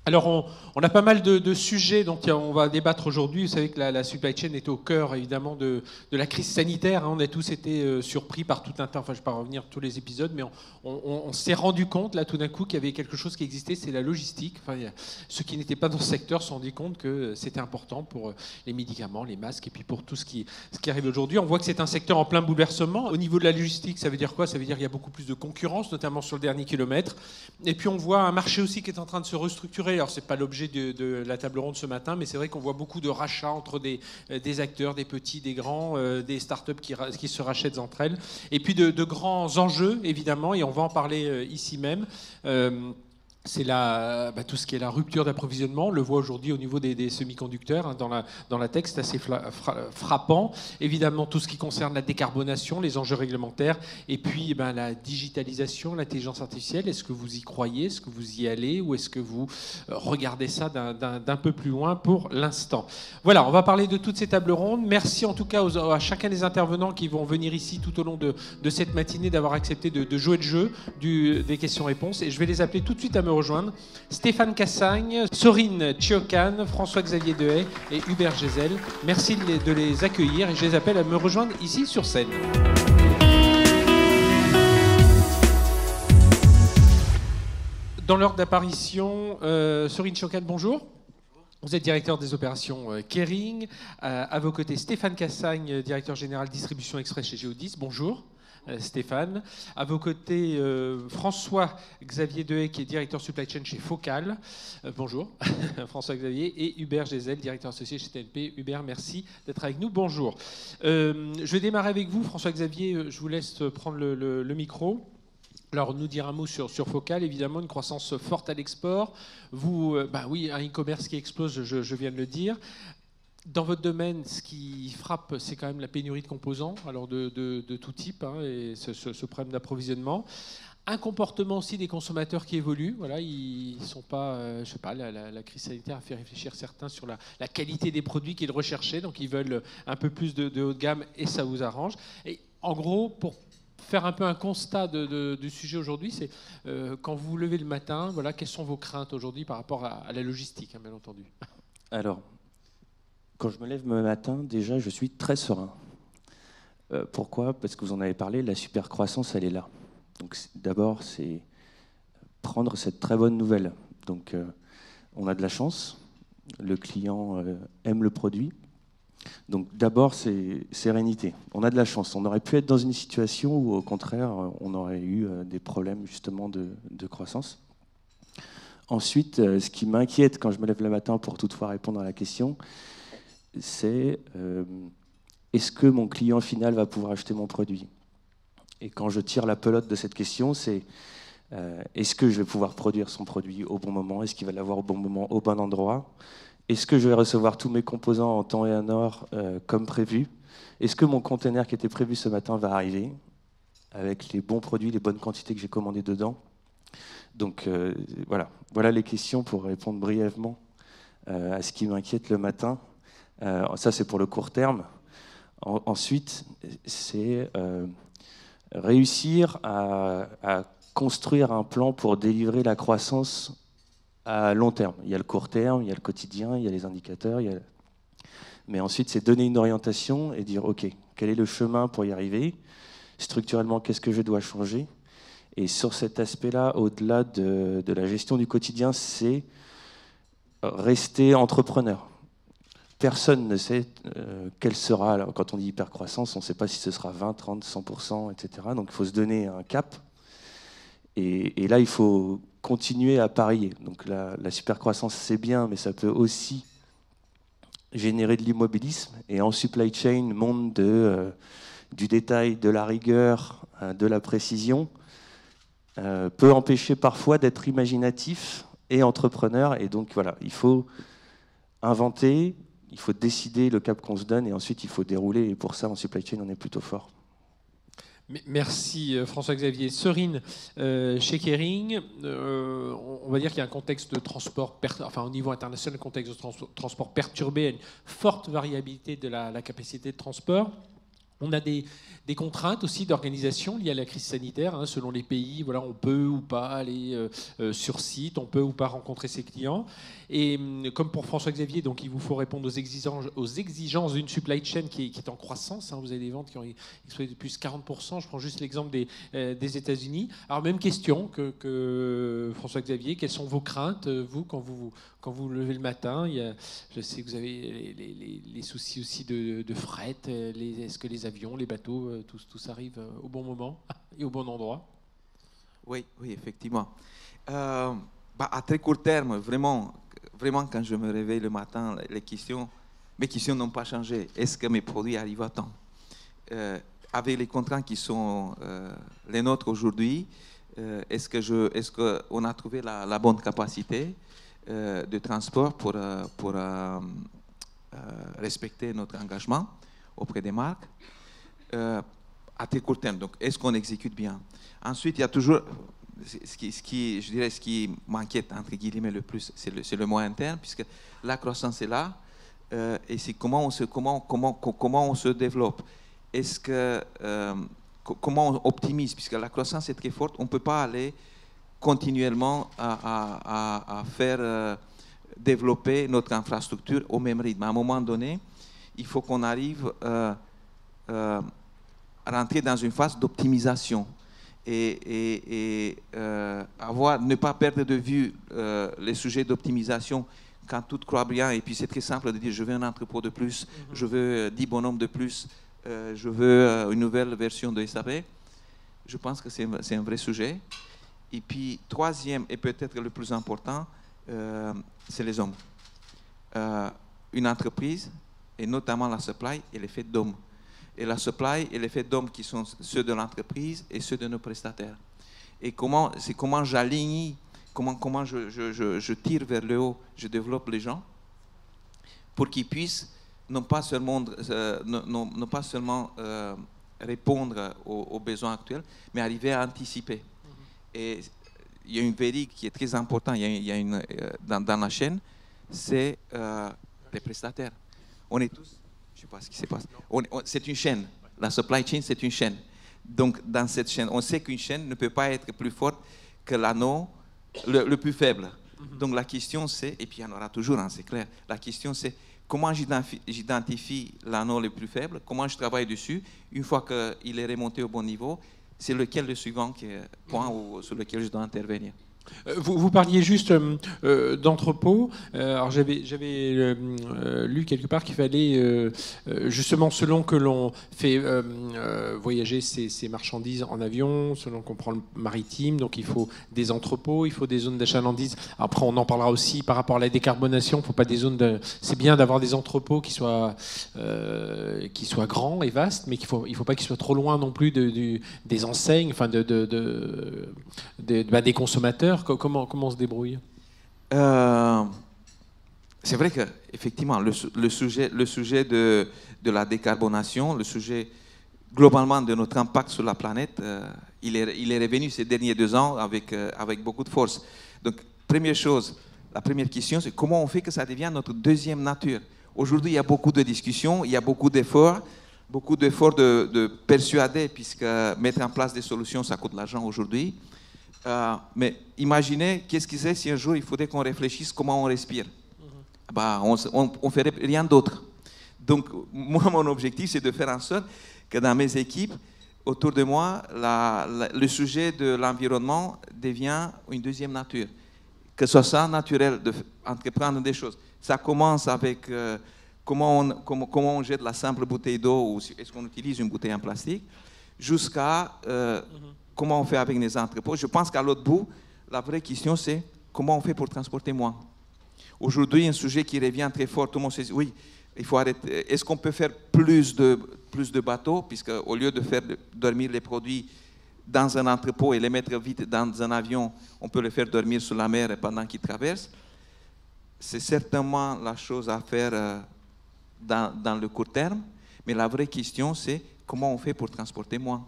Alors, on a pas mal de sujets dont on va débattre aujourd'hui. Vous savez que la supply chain est au cœur, évidemment, de la crise sanitaire. On a tous été surpris par tout un tas. Enfin, je ne vais pas revenir tous les épisodes, mais on s'est rendu compte, là, tout d'un coup, qu'il y avait quelque chose qui existait, c'est la logistique. Enfin, ceux qui n'étaient pas dans ce secteur se sont rendus compte que c'était important pour les médicaments, les masques, et puis pour tout ce qui arrive aujourd'hui. On voit que c'est un secteur en plein bouleversement. Au niveau de la logistique, ça veut dire quoi? Ça veut dire qu'il y a beaucoup plus de concurrence, notamment sur le dernier kilomètre. Et puis, on voit un marché aussi qui est en train de se restructurer. Alors, ce n'est pas l'objet de la table ronde ce matin, mais c'est vrai qu'on voit beaucoup de rachats entre des acteurs, des petits, des grands, des startups qui se rachètent entre elles. Et puis de grands enjeux, évidemment, et on va en parler ici même. C'est tout ce qui est la rupture d'approvisionnement. On le voit aujourd'hui au niveau des semi-conducteurs, hein, dans la texte, assez frappant. Évidemment, tout ce qui concerne la décarbonation, les enjeux réglementaires, et puis la digitalisation, l'intelligence artificielle. Est-ce que vous y croyez? Est-ce que vous y allez? Ou est-ce que vous regardez ça d'un peu plus loin pour l'instant? Voilà, on va parler de toutes ces tables rondes. Merci en tout cas à chacun des intervenants qui vont venir ici tout au long de cette matinée d'avoir accepté de jouer le jeu des questions-réponses. Et je vais les appeler tout de suite à me rejoindre. Stéphane Cassagne, Sorine Chiocan, François-Xavier Dehaye et Hubert Gesell. Merci de les accueillir et je les appelle à me rejoindre ici sur scène. Dans l'ordre d'apparition, Sorine Chiocan, bonjour. Vous êtes directeur des opérations Kering. À vos côtés, Stéphane Cassagne, directeur général distribution express chez Géodis. Bonjour. Stéphane. À vos côtés, François-Xavier Dehaye, qui est directeur supply chain chez Focal. Bonjour, François-Xavier. Et Hubert Gesell, directeur associé chez TNP. Hubert, merci d'être avec nous. Bonjour. Je vais démarrer avec vous, François-Xavier. Je vous laisse prendre le micro. Alors, nous dire un mot sur Focal, évidemment, une croissance forte à l'export. Vous, oui, un e-commerce qui explose, je viens de le dire. Dans votre domaine, ce qui frappe, c'est quand même la pénurie de composants, alors de tout type, hein, et ce problème d'approvisionnement. Un comportement aussi des consommateurs qui évolue. Voilà, ils sont pas, je sais pas, la crise sanitaire a fait réfléchir certains sur la qualité des produits qu'ils recherchaient, donc ils veulent un peu plus de haut de gamme et ça vous arrange. Et en gros, pour faire un peu un constat du sujet aujourd'hui, c'est quand vous vous levez le matin, voilà, quelles sont vos craintes aujourd'hui par rapport à la logistique, hein, bien entendu. Alors, quand je me lève le matin, déjà, je suis très serein. Pourquoi? Parce que vous en avez parlé, la super croissance, elle est là. Donc, d'abord, c'est prendre cette très bonne nouvelle. Donc, on a de la chance. Le client aime le produit. Donc, d'abord, c'est sérénité. On a de la chance. On aurait pu être dans une situation où, au contraire, on aurait eu des problèmes, justement, de croissance. Ensuite, ce qui m'inquiète quand je me lève le matin, pour toutefois répondre à la question, c'est est-ce que mon client final va pouvoir acheter mon produit? Et quand je tire la pelote de cette question, c'est est-ce que je vais pouvoir produire son produit au bon moment? Est-ce qu'il va l'avoir au bon moment, au bon endroit? Est-ce que je vais recevoir tous mes composants en temps et en heure comme prévu? Est-ce que mon conteneur qui était prévu ce matin va arriver avec les bons produits, les bonnes quantités que j'ai commandées dedans? Donc voilà les questions pour répondre brièvement à ce qui m'inquiète le matin. Ça, c'est pour le court terme. Ensuite, c'est réussir à construire un plan pour délivrer la croissance à long terme. Il y a le court terme, il y a le quotidien, il y a les indicateurs. Mais ensuite, c'est donner une orientation et dire, OK, quel est le chemin pour y arriver? Structurellement, qu'est-ce que je dois changer? Et sur cet aspect-là, au-delà de la gestion du quotidien, c'est rester entrepreneur. Personne ne sait quelle sera, alors, quand on dit hypercroissance, on ne sait pas si ce sera 20, 30, 100%, etc. Donc il faut se donner un cap. Et là, il faut continuer à parier. Donc la supercroissance, c'est bien, mais ça peut aussi générer de l'immobilisme. Et en supply chain, monde du détail, de la rigueur, de la précision, peut empêcher parfois d'être imaginatif et entrepreneur. Et donc voilà, il faut inventer, il faut décider le cap qu'on se donne et ensuite il faut dérouler. Et pour ça, en supply chain, on est plutôt fort. Merci François-Xavier. Sorine, chez Kering, on va dire qu'il y a un contexte de transport, au niveau international, un contexte de transport perturbé, une forte variabilité de la capacité de transport. On a des contraintes aussi d'organisation liées à la crise sanitaire. Hein, selon les pays, voilà, on peut ou pas aller sur site, on peut ou pas rencontrer ses clients. Et comme pour François-Xavier, donc il vous faut répondre aux exigences d'une supply chain qui est en croissance. Hein. Vous avez des ventes qui ont explosé de plus 40%. Je prends juste l'exemple des États-Unis. Alors même question que François-Xavier, quelles sont vos craintes, vous, quand vous levez le matin? Je sais que vous avez les soucis aussi de fret. Est-ce que les avions, les bateaux, tout ça arrive au bon moment et au bon endroit? Oui, oui, effectivement. À très court terme, vraiment, quand je me réveille le matin, mes questions n'ont pas changé. Est-ce que mes produits arrivent à temps? Avec les contraintes qui sont les nôtres aujourd'hui, est-ce qu'on a trouvé la bonne capacité de transport pour respecter notre engagement auprès des marques à très court terme? Donc, est-ce qu'on exécute bien? Ensuite, il y a toujours je dirais, ce qui m'inquiète entre guillemets le plus, c'est le moyen terme, puisque la croissance est là, et c'est comment on se développe. Comment on optimise, puisque la croissance est très forte, on ne peut pas aller continuellement à faire développer notre infrastructure au même rythme. À un moment donné, il faut qu'on arrive à rentrer dans une phase d'optimisation et ne pas perdre de vue les sujets d'optimisation quand tout croit bien. Et puis c'est très simple de dire je veux un entrepôt de plus, je veux 10 bonhommes de plus, je veux une nouvelle version de SAP. Je pense que c'est un vrai sujet. Et puis troisième et peut-être le plus important, c'est les hommes. Une entreprise, et notamment la supply, elle est faite d'hommes. Et la supply, elle est faite d'hommes qui sont ceux de l'entreprise et ceux de nos prestataires. Et c'est comment j'aligne, comment je tire vers le haut, je développe les gens pour qu'ils puissent non pas seulement répondre aux besoins actuels, mais arriver à anticiper. Et il y a une vérité qui est très importante dans la chaîne, c'est les prestataires. On est tous, je ne sais pas ce qui se passe, c'est une chaîne. La supply chain, c'est une chaîne. Donc, dans cette chaîne, on sait qu'une chaîne ne peut pas être plus forte que l'anneau le plus faible. Donc, la question, c'est, et puis il y en aura toujours, hein, c'est clair, la question, c'est comment j'identifie l'anneau le plus faible, comment je travaille dessus. Une fois qu'il est remonté au bon niveau, c'est lequel le suivant point sur lequel je dois intervenir. Vous parliez juste d'entrepôt. Alors j'avais lu quelque part qu'il fallait justement, selon que l'on fait voyager ces marchandises en avion, selon qu'on prend le maritime, donc il faut des entrepôts, il faut des zones d'achalandise. Après, on en parlera aussi par rapport à la décarbonation. Faut pas des zones c'est bien d'avoir des entrepôts qui soient grands et vastes, mais il faut pas qu'ils soient trop loin non plus des enseignes, enfin des consommateurs. Comment on se débrouille? C'est vrai qu'effectivement, le sujet de la décarbonation, le sujet globalement de notre impact sur la planète, il est revenu ces derniers 2 ans avec beaucoup de force. Donc, la première question, c'est comment on fait que ça devienne notre deuxième nature. Aujourd'hui, il y a beaucoup de discussions, il y a beaucoup d'efforts de persuader, puisque mettre en place des solutions, ça coûte de l'argent aujourd'hui. Mais imaginez, qu'est-ce qui serait si un jour il faudrait qu'on réfléchisse comment on respire. On ferait rien d'autre. Donc, moi, mon objectif, c'est de faire en sorte que dans mes équipes, autour de moi, le sujet de l'environnement devient une deuxième nature. Que ce soit naturel d'entreprendre des choses. Ça commence avec comment on jette la simple bouteille d'eau ou est-ce qu'on utilise une bouteille en plastique, jusqu'à comment on fait avec les entrepôts. Je pense qu'à l'autre bout, la vraie question, c'est comment on fait pour transporter moins. Aujourd'hui, un sujet qui revient très fort, tout le monde se dit, oui, il faut arrêter. Est-ce qu'on peut faire plus de bateaux, puisque au lieu de faire dormir les produits dans un entrepôt et les mettre vite dans un avion, on peut les faire dormir sur la mer pendant qu'ils traversent. C'est certainement la chose à faire dans le court terme, mais la vraie question, c'est comment on fait pour transporter moins.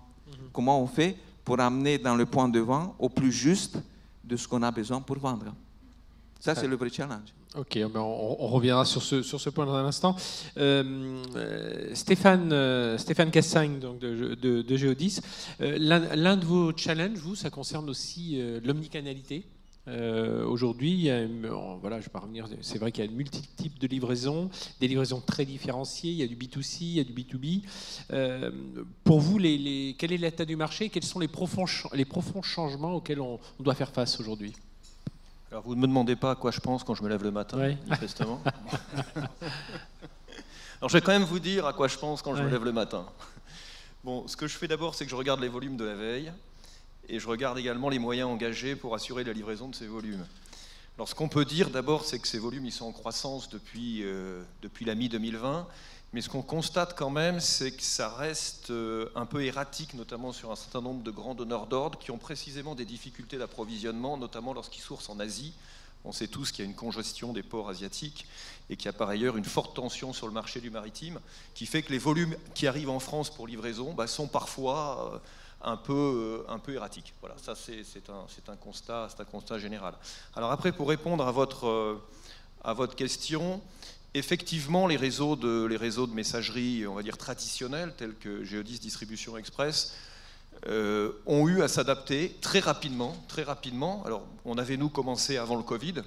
Comment on fait pour amener dans le point de vente au plus juste de ce qu'on a besoin pour vendre. Ça, c'est le vrai challenge. Ok, on reviendra sur ce point dans un instant. Stéphane Cassagne, donc de Géodis, l'un de vos challenges, ça concerne aussi l'omnicanalité. Aujourd'hui, voilà, je vais pas revenir, c'est vrai qu'il y a multiples types de livraisons, des livraisons très différenciées, il y a du B2C, il y a du B2B. Pour vous, quel est l'état du marché? Quels sont les profonds changements auxquels on doit faire face aujourd'hui? Alors, vous ne me demandez pas à quoi je pense quand je me lève le matin, ouais. Manifestement. Alors, je vais quand même vous dire à quoi je pense quand je me lève le matin. Bon, ce que je fais d'abord, c'est que je regarde les volumes de la veille et je regarde également les moyens engagés pour assurer la livraison de ces volumes. Alors, ce qu'on peut dire d'abord, c'est que ces volumes ils sont en croissance depuis la mi-2020. Mais ce qu'on constate quand même, c'est que ça reste un peu erratique, notamment sur un certain nombre de grands donneurs d'ordre qui ont précisément des difficultés d'approvisionnement, notamment lorsqu'ils sourcent en Asie. On sait tous qu'il y a une congestion des ports asiatiques et qu'il y a par ailleurs une forte tension sur le marché du maritime, qui fait que les volumes qui arrivent en France pour livraison sont parfois un peu erratiques. Voilà, ça c'est un constat général. Alors après, pour répondre à votre question, effectivement, les réseaux de messagerie, on va dire traditionnels, tels que Géodis Distribution Express, ont eu à s'adapter très rapidement. Alors, on avait, nous, commencé avant le Covid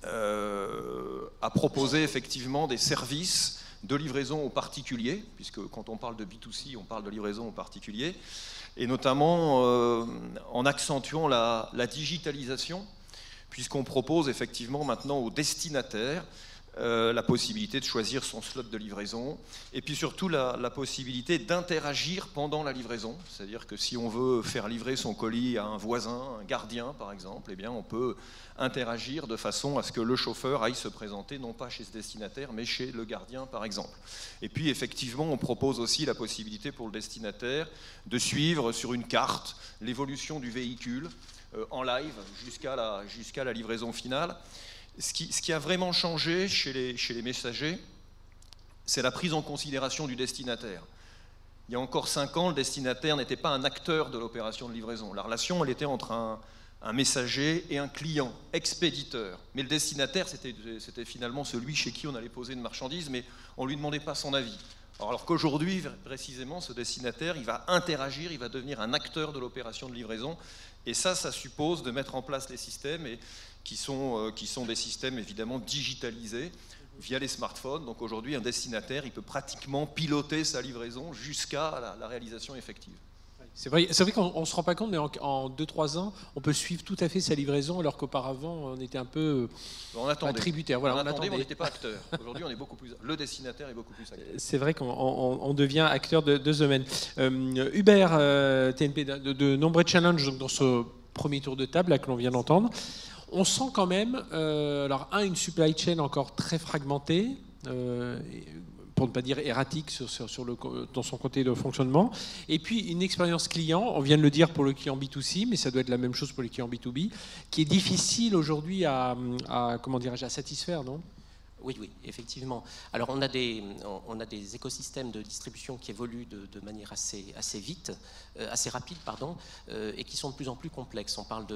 à proposer effectivement des services de livraison aux particuliers, puisque quand on parle de B2C, on parle de livraison aux particuliers, et notamment en accentuant la digitalisation, puisqu'on propose effectivement maintenant aux destinataires la possibilité de choisir son slot de livraison et puis surtout la possibilité d'interagir pendant la livraison. C'est-à-dire que si on veut faire livrer son colis à un voisin, un gardien par exemple, eh bien on peut interagir de façon à ce que le chauffeur aille se présenter non pas chez ce destinataire mais chez le gardien par exemple. Et puis effectivement on propose aussi la possibilité pour le destinataire de suivre sur une carte l'évolution du véhicule en live jusqu'à la livraison finale. Ce qui a vraiment changé chez les messagers, c'est la prise en considération du destinataire. Il y a encore 5 ans, le destinataire n'était pas un acteur de l'opération de livraison. La relation, elle était entre un messager et un client, expéditeur. Mais le destinataire, c'était finalement celui chez qui on allait poser une marchandise, mais on ne lui demandait pas son avis. Alors qu'aujourd'hui, précisément, ce destinataire, il va interagir, il va devenir un acteur de l'opération de livraison. Et ça suppose de mettre en place les systèmes qui sont des systèmes évidemment digitalisés via les smartphones. Donc aujourd'hui, un destinataire, il peut pratiquement piloter sa livraison jusqu'à la réalisation effective. C'est vrai qu'on ne se rend pas compte, mais en 2-3 ans, on peut suivre tout à fait sa livraison, alors qu'auparavant, on était un peu tributaire. Voilà, on attendait, mais on n'était pas acteur. Aujourd'hui, on est beaucoup plus. Le destinataire est beaucoup plus acteur. C'est vrai qu'on devient acteur de ce domaine. Hubert, TNP, de nombreux challenges donc, dans ce premier tour de table là, que l'on vient d'entendre. On sent quand même, une supply chain encore très fragmentée, pour ne pas dire erratique dans son côté de fonctionnement, et puis une expérience client, on vient de le dire pour le client B2C, mais ça doit être la même chose pour les clients B2B, qui est difficile aujourd'hui à satisfaire, non ? Oui, effectivement. Alors on a des écosystèmes de distribution qui évoluent de manière assez vite, assez rapide, et qui sont de plus en plus complexes. On parle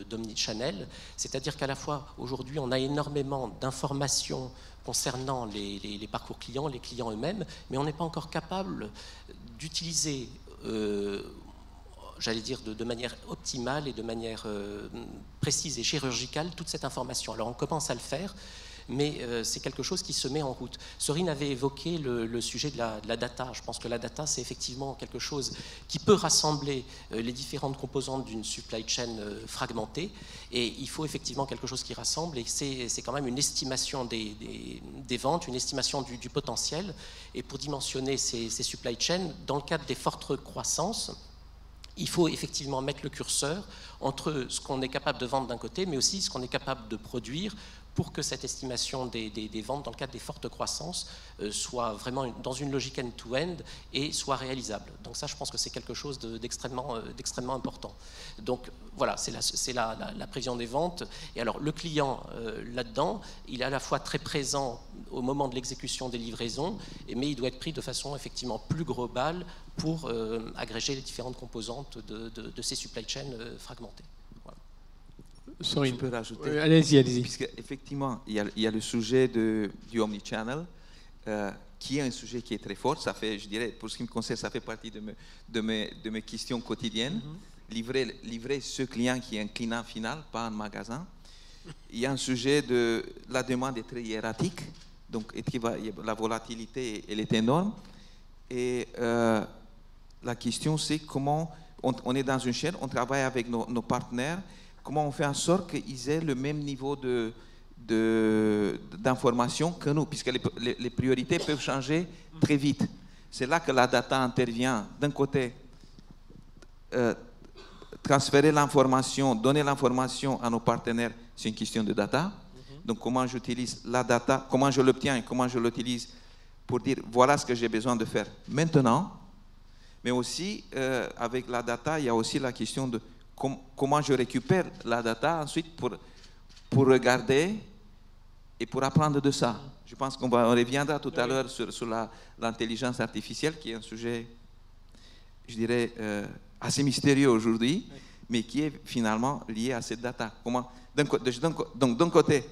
d'omnichannel, c'est-à-dire qu'à la fois aujourd'hui on a énormément d'informations concernant les parcours clients, les clients eux-mêmes, mais on n'est pas encore capable d'utiliser j'allais dire de manière optimale et de manière précise et chirurgicale toute cette information. Alors on commence à le faire, mais c'est quelque chose qui se met en route. Sorine avait évoqué le sujet de la data. Je pense que la data, c'est effectivement quelque chose qui peut rassembler les différentes composantes d'une supply chain fragmentée, et il faut effectivement quelque chose qui rassemble, et c'est quand même une estimation des ventes, une estimation du potentiel, et pour dimensionner ces supply chains, dans le cadre des fortes croissances, il faut effectivement mettre le curseur entre ce qu'on est capable de vendre d'un côté, mais aussi ce qu'on est capable de produire pour que cette estimation des ventes dans le cadre des fortes croissances soit vraiment dans une logique end-to-end et soit réalisable. Donc ça, je pense que c'est quelque chose d'extrêmement important. Donc voilà, c'est la prévision des ventes. Et alors le client, là-dedans, il est à la fois très présent au moment de l'exécution des livraisons, mais il doit être pris de façon effectivement plus globale pour agréger les différentes composantes de ces supply chains fragmentées. Je peux rajouter. Allez-y. Puisque effectivement, il y a le sujet du omnichannel, qui est un sujet qui est très fort. Ça fait, je dirais, pour ce qui me concerne, ça fait partie de mes questions quotidiennes. Livrer ce client qui est un client final, pas un magasin. Il y a un sujet de la demande est très hiératique, donc la volatilité elle est énorme. Et la question c'est comment on est dans une chaîne, on travaille avec nos partenaires, comment on fait en sorte qu'ils aient le même niveau d'information que nous, puisque les priorités peuvent changer très vite. C'est là que la data intervient. D'un côté, transférer l'information, donner l'information à nos partenaires, c'est une question de data. Donc comment j'utilise la data, comment je l'obtiens et comment je l'utilise pour dire voilà ce que j'ai besoin de faire maintenant. Mais aussi, avec la data, il y a aussi la question de comment je récupère la data ensuite pour regarder et pour apprendre de ça. Je pense qu'on reviendra tout à l'heure sur l'intelligence artificielle, qui est un sujet, je dirais, assez mystérieux aujourd'hui, mais qui est finalement lié à cette data. Donc d'un côté,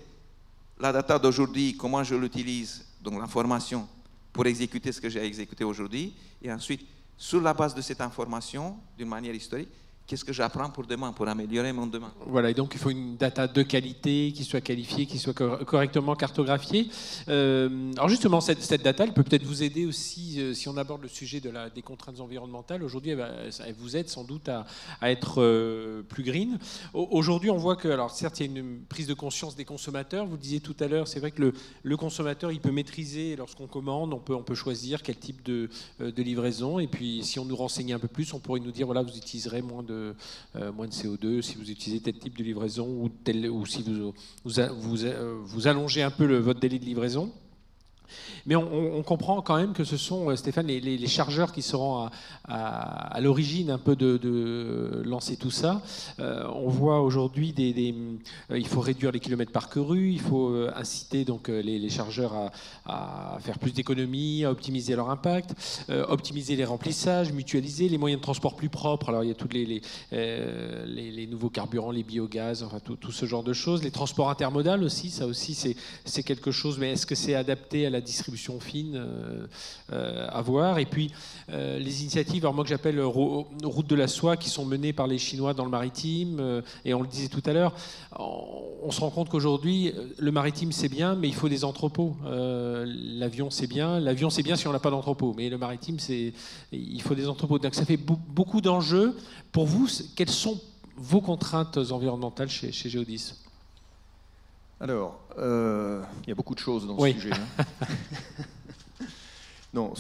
la data d'aujourd'hui, comment je l'utilise, donc l'information, pour exécuter ce que j'ai exécuté aujourd'hui, et ensuite, sur la base de cette information, d'une manière historique, qu'est-ce que j'apprends pour demain, pour améliorer mon demain. Voilà, et donc il faut une data de qualité, qui soit qualifiée, qui soit correctement cartographiée. Alors justement, cette data, elle peut peut-être vous aider aussi, si on aborde le sujet des contraintes environnementales. Aujourd'hui, elle vous aide sans doute à être plus green. Aujourd'hui, on voit que, alors certes, il y a une prise de conscience des consommateurs. Vous le disiez tout à l'heure, c'est vrai que le consommateur, il peut maîtriser, lorsqu'on commande, on peut choisir quel type de livraison. Et puis, si on nous renseignait un peu plus, on pourrait nous dire, voilà, vous utiliserez moins de CO2 si vous utilisez tel type de livraison ou si vous allongez un peu votre délai de livraison. Mais on comprend quand même que ce sont, Stéphane, les chargeurs qui seront à l'origine un peu de lancer tout ça. On voit aujourd'hui il faut réduire les kilomètres parcourus, il faut inciter donc les chargeurs à faire plus d'économies, à optimiser leur impact, optimiser les remplissages, mutualiser les moyens de transport plus propres. Alors il y a tous les nouveaux carburants, les biogaz, enfin tout ce genre de choses. Les transports intermodaux aussi, ça aussi c'est quelque chose, mais est-ce que c'est adapté à la distribution fine à voir. Et puis les initiatives, alors moi que j'appelle route de la soie, qui sont menées par les Chinois dans le maritime, et on le disait tout à l'heure, on se rend compte qu'aujourd'hui le maritime c'est bien, mais il faut des entrepôts. L'avion c'est bien si on n'a pas d'entrepôt, mais le maritime il faut des entrepôts. Donc ça fait beaucoup d'enjeux. Pour vous, quelles sont vos contraintes environnementales chez Geodis? Alors, il y a beaucoup de choses dans ce sujet. Non,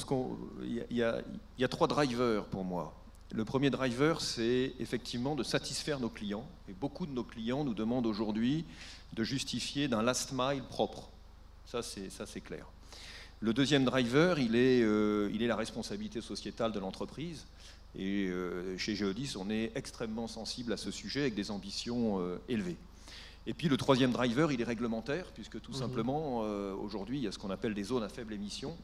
il y a 3 drivers pour moi. Le premier driver, c'est effectivement de satisfaire nos clients. Et beaucoup de nos clients nous demandent aujourd'hui de justifier d'un last mile propre. Ça, c'est clair. Le deuxième driver, il est la responsabilité sociétale de l'entreprise. Et chez Geodis, on est extrêmement sensible à ce sujet avec des ambitions élevées. Et puis le troisième driver, il est réglementaire, puisque tout simplement, aujourd'hui, il y a ce qu'on appelle des zones à faible émission,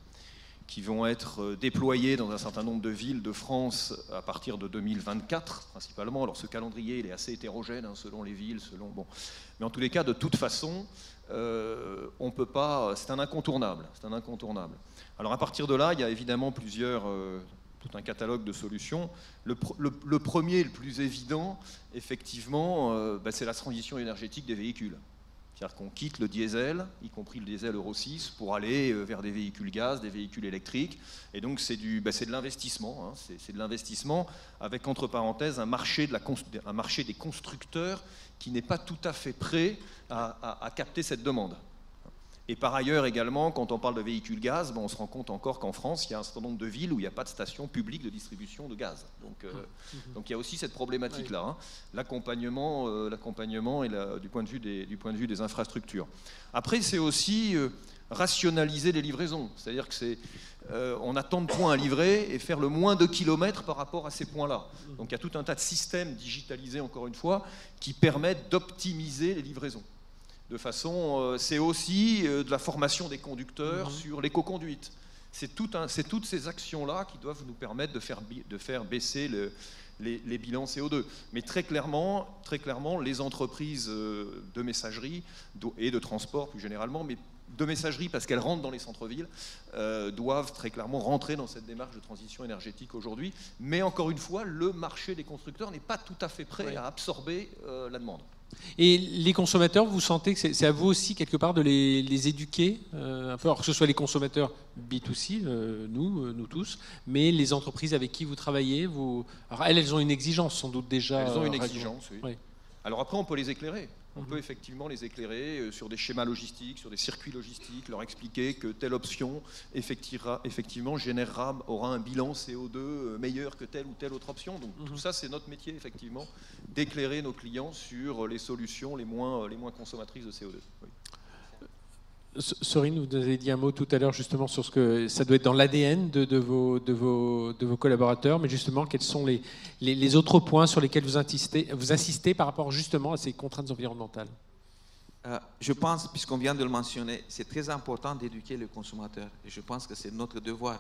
qui vont être déployées dans un certain nombre de villes de France à partir de 2024, principalement. Alors ce calendrier, il est assez hétérogène, selon les villes, bon. Mais en tous les cas, de toute façon, on peut pas. C'est un incontournable. Alors à partir de là, il y a évidemment tout un catalogue de solutions. Le premier, le plus évident, effectivement, c'est la transition énergétique des véhicules. C'est-à-dire qu'on quitte le diesel, y compris le diesel Euro 6, pour aller vers des véhicules gaz, des véhicules électriques. Et donc c'est de l'investissement. C'est de l'investissement avec, entre parenthèses, un marché des constructeurs qui n'est pas tout à fait prêt à capter cette demande. Et par ailleurs également, quand on parle de véhicules gaz, on se rend compte encore qu'en France, il y a un certain nombre de villes où il n'y a pas de station publique de distribution de gaz. Donc il y a aussi cette problématique-là, l'accompagnement et du point de vue des infrastructures. Après, c'est aussi rationaliser les livraisons. C'est-à-dire qu'on a tant de points à livrer et faire le moins de kilomètres par rapport à ces points-là. Donc il y a tout un tas de systèmes digitalisés, encore une fois, qui permettent d'optimiser les livraisons. De façon, c'est aussi de la formation des conducteurs sur l'éco-conduite. C'est toutes ces actions-là qui doivent nous permettre de faire baisser les bilans CO2. Mais très clairement, les entreprises de messagerie et de transport plus généralement, mais de messagerie parce qu'elles rentrent dans les centres-villes, doivent très clairement rentrer dans cette démarche de transition énergétique aujourd'hui. Mais encore une fois, le marché des constructeurs n'est pas tout à fait prêt à absorber la demande. Et les consommateurs, vous sentez que c'est à vous aussi quelque part de les éduquer un peu, alors que ce soit les consommateurs B2C, nous tous, mais les entreprises avec qui vous travaillez, alors elles ont une exigence sans doute déjà. Elles ont une exigence, oui. Alors après, on peut les éclairer. On peut effectivement les éclairer sur des schémas logistiques, sur des circuits logistiques, leur expliquer que telle option effectivement aura un bilan CO2 meilleur que telle ou telle autre option. Donc tout ça, c'est notre métier, effectivement, d'éclairer nos clients sur les solutions les moins consommatrices de CO2. Oui. Sorine, vous avez dit un mot tout à l'heure justement sur ce que ça doit être dans l'ADN de vos collaborateurs, mais justement, quels sont les autres points sur lesquels vous insistez par rapport justement à ces contraintes environnementales? Je pense, puisqu'on vient de le mentionner, c'est très important d'éduquer le consommateur. Et je pense que c'est notre devoir.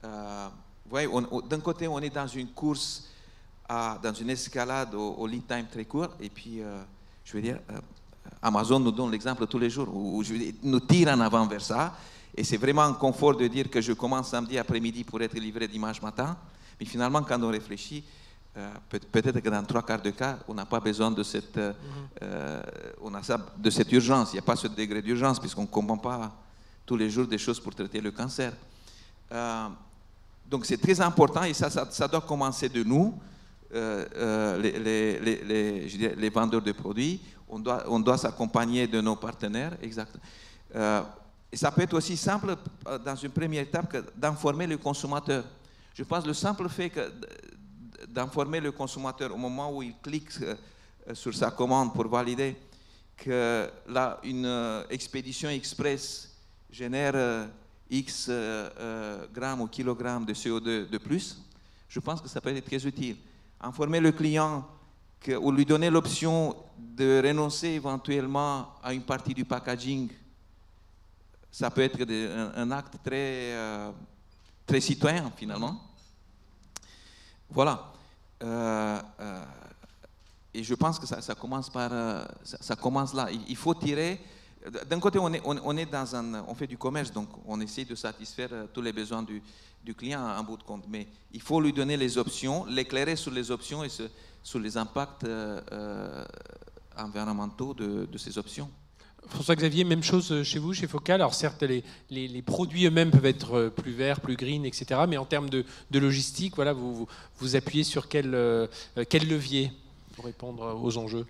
Vous voyez, d'un côté, on est dans une course, dans une escalade au lead time très court, et puis, je veux dire... Amazon nous donne l'exemple tous les jours, nous tire en avant vers ça. Et c'est vraiment un confort de dire que je commence samedi après-midi pour être livré dimanche matin. Mais finalement, quand on réfléchit, peut-être que dans 3/4 de cas, on n'a pas besoin de cette urgence. Il n'y a pas ce degré d'urgence, puisqu'on ne comprend pas tous les jours des choses pour traiter le cancer. Donc c'est très important, et ça doit commencer de nous, les vendeurs de produits. On doit s'accompagner de nos partenaires, exact. Et ça peut être aussi simple, dans une première étape, d'informer le consommateur. Je pense que le simple fait d'informer le consommateur au moment où il clique sur sa commande pour valider que là, une expédition express génère X grammes ou kilogrammes de CO2 de plus, je pense que ça peut être très utile. Informer le client ou lui donner l'option de renoncer éventuellement à une partie du packaging, ça peut être un acte très citoyen finalement. Voilà. Et je pense que ça commence ça commence là. Il faut tirer. D'un côté, on fait du commerce, donc on essaie de satisfaire tous les besoins du client en bout de compte. Mais il faut lui donner les options, l'éclairer sur les options et sur les impacts environnementaux de ces options. François-Xavier, même chose chez vous, chez Focal. Alors certes, les produits eux-mêmes peuvent être plus verts, plus green, etc. Mais en termes de logistique, voilà, vous appuyez sur quel levier pour répondre aux enjeux?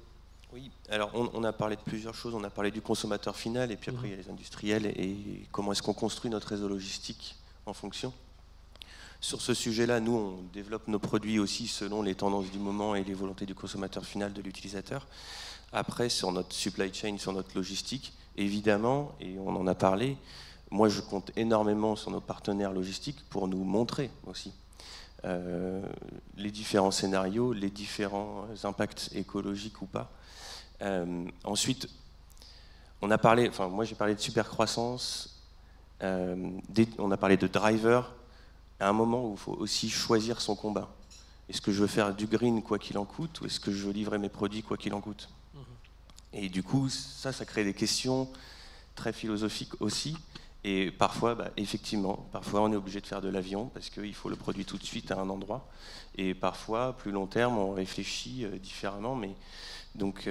Oui, alors on a parlé de plusieurs choses. On a parlé du consommateur final, et puis après il y a les industriels, et comment est-ce qu'on construit notre réseau logistique en fonction. Sur ce sujet-là, nous, on développe nos produits aussi selon les tendances du moment et les volontés du consommateur final, de l'utilisateur. Après, sur notre supply chain, sur notre logistique, évidemment, et on en a parlé, moi je compte énormément sur nos partenaires logistiques pour nous montrer aussi les différents scénarios, les différents impacts écologiques ou pas. Ensuite, moi j'ai parlé de supercroissance, on a parlé de driver, à un moment où il faut aussi choisir son combat. Est-ce que je veux faire du green quoi qu'il en coûte, ou est-ce que je veux livrer mes produits quoi qu'il en coûte? Et du coup, ça crée des questions très philosophiques aussi. Et parfois, effectivement, parfois on est obligé de faire de l'avion parce qu'il faut le produit tout de suite à un endroit. Et parfois, plus long terme, on réfléchit différemment. Mais donc,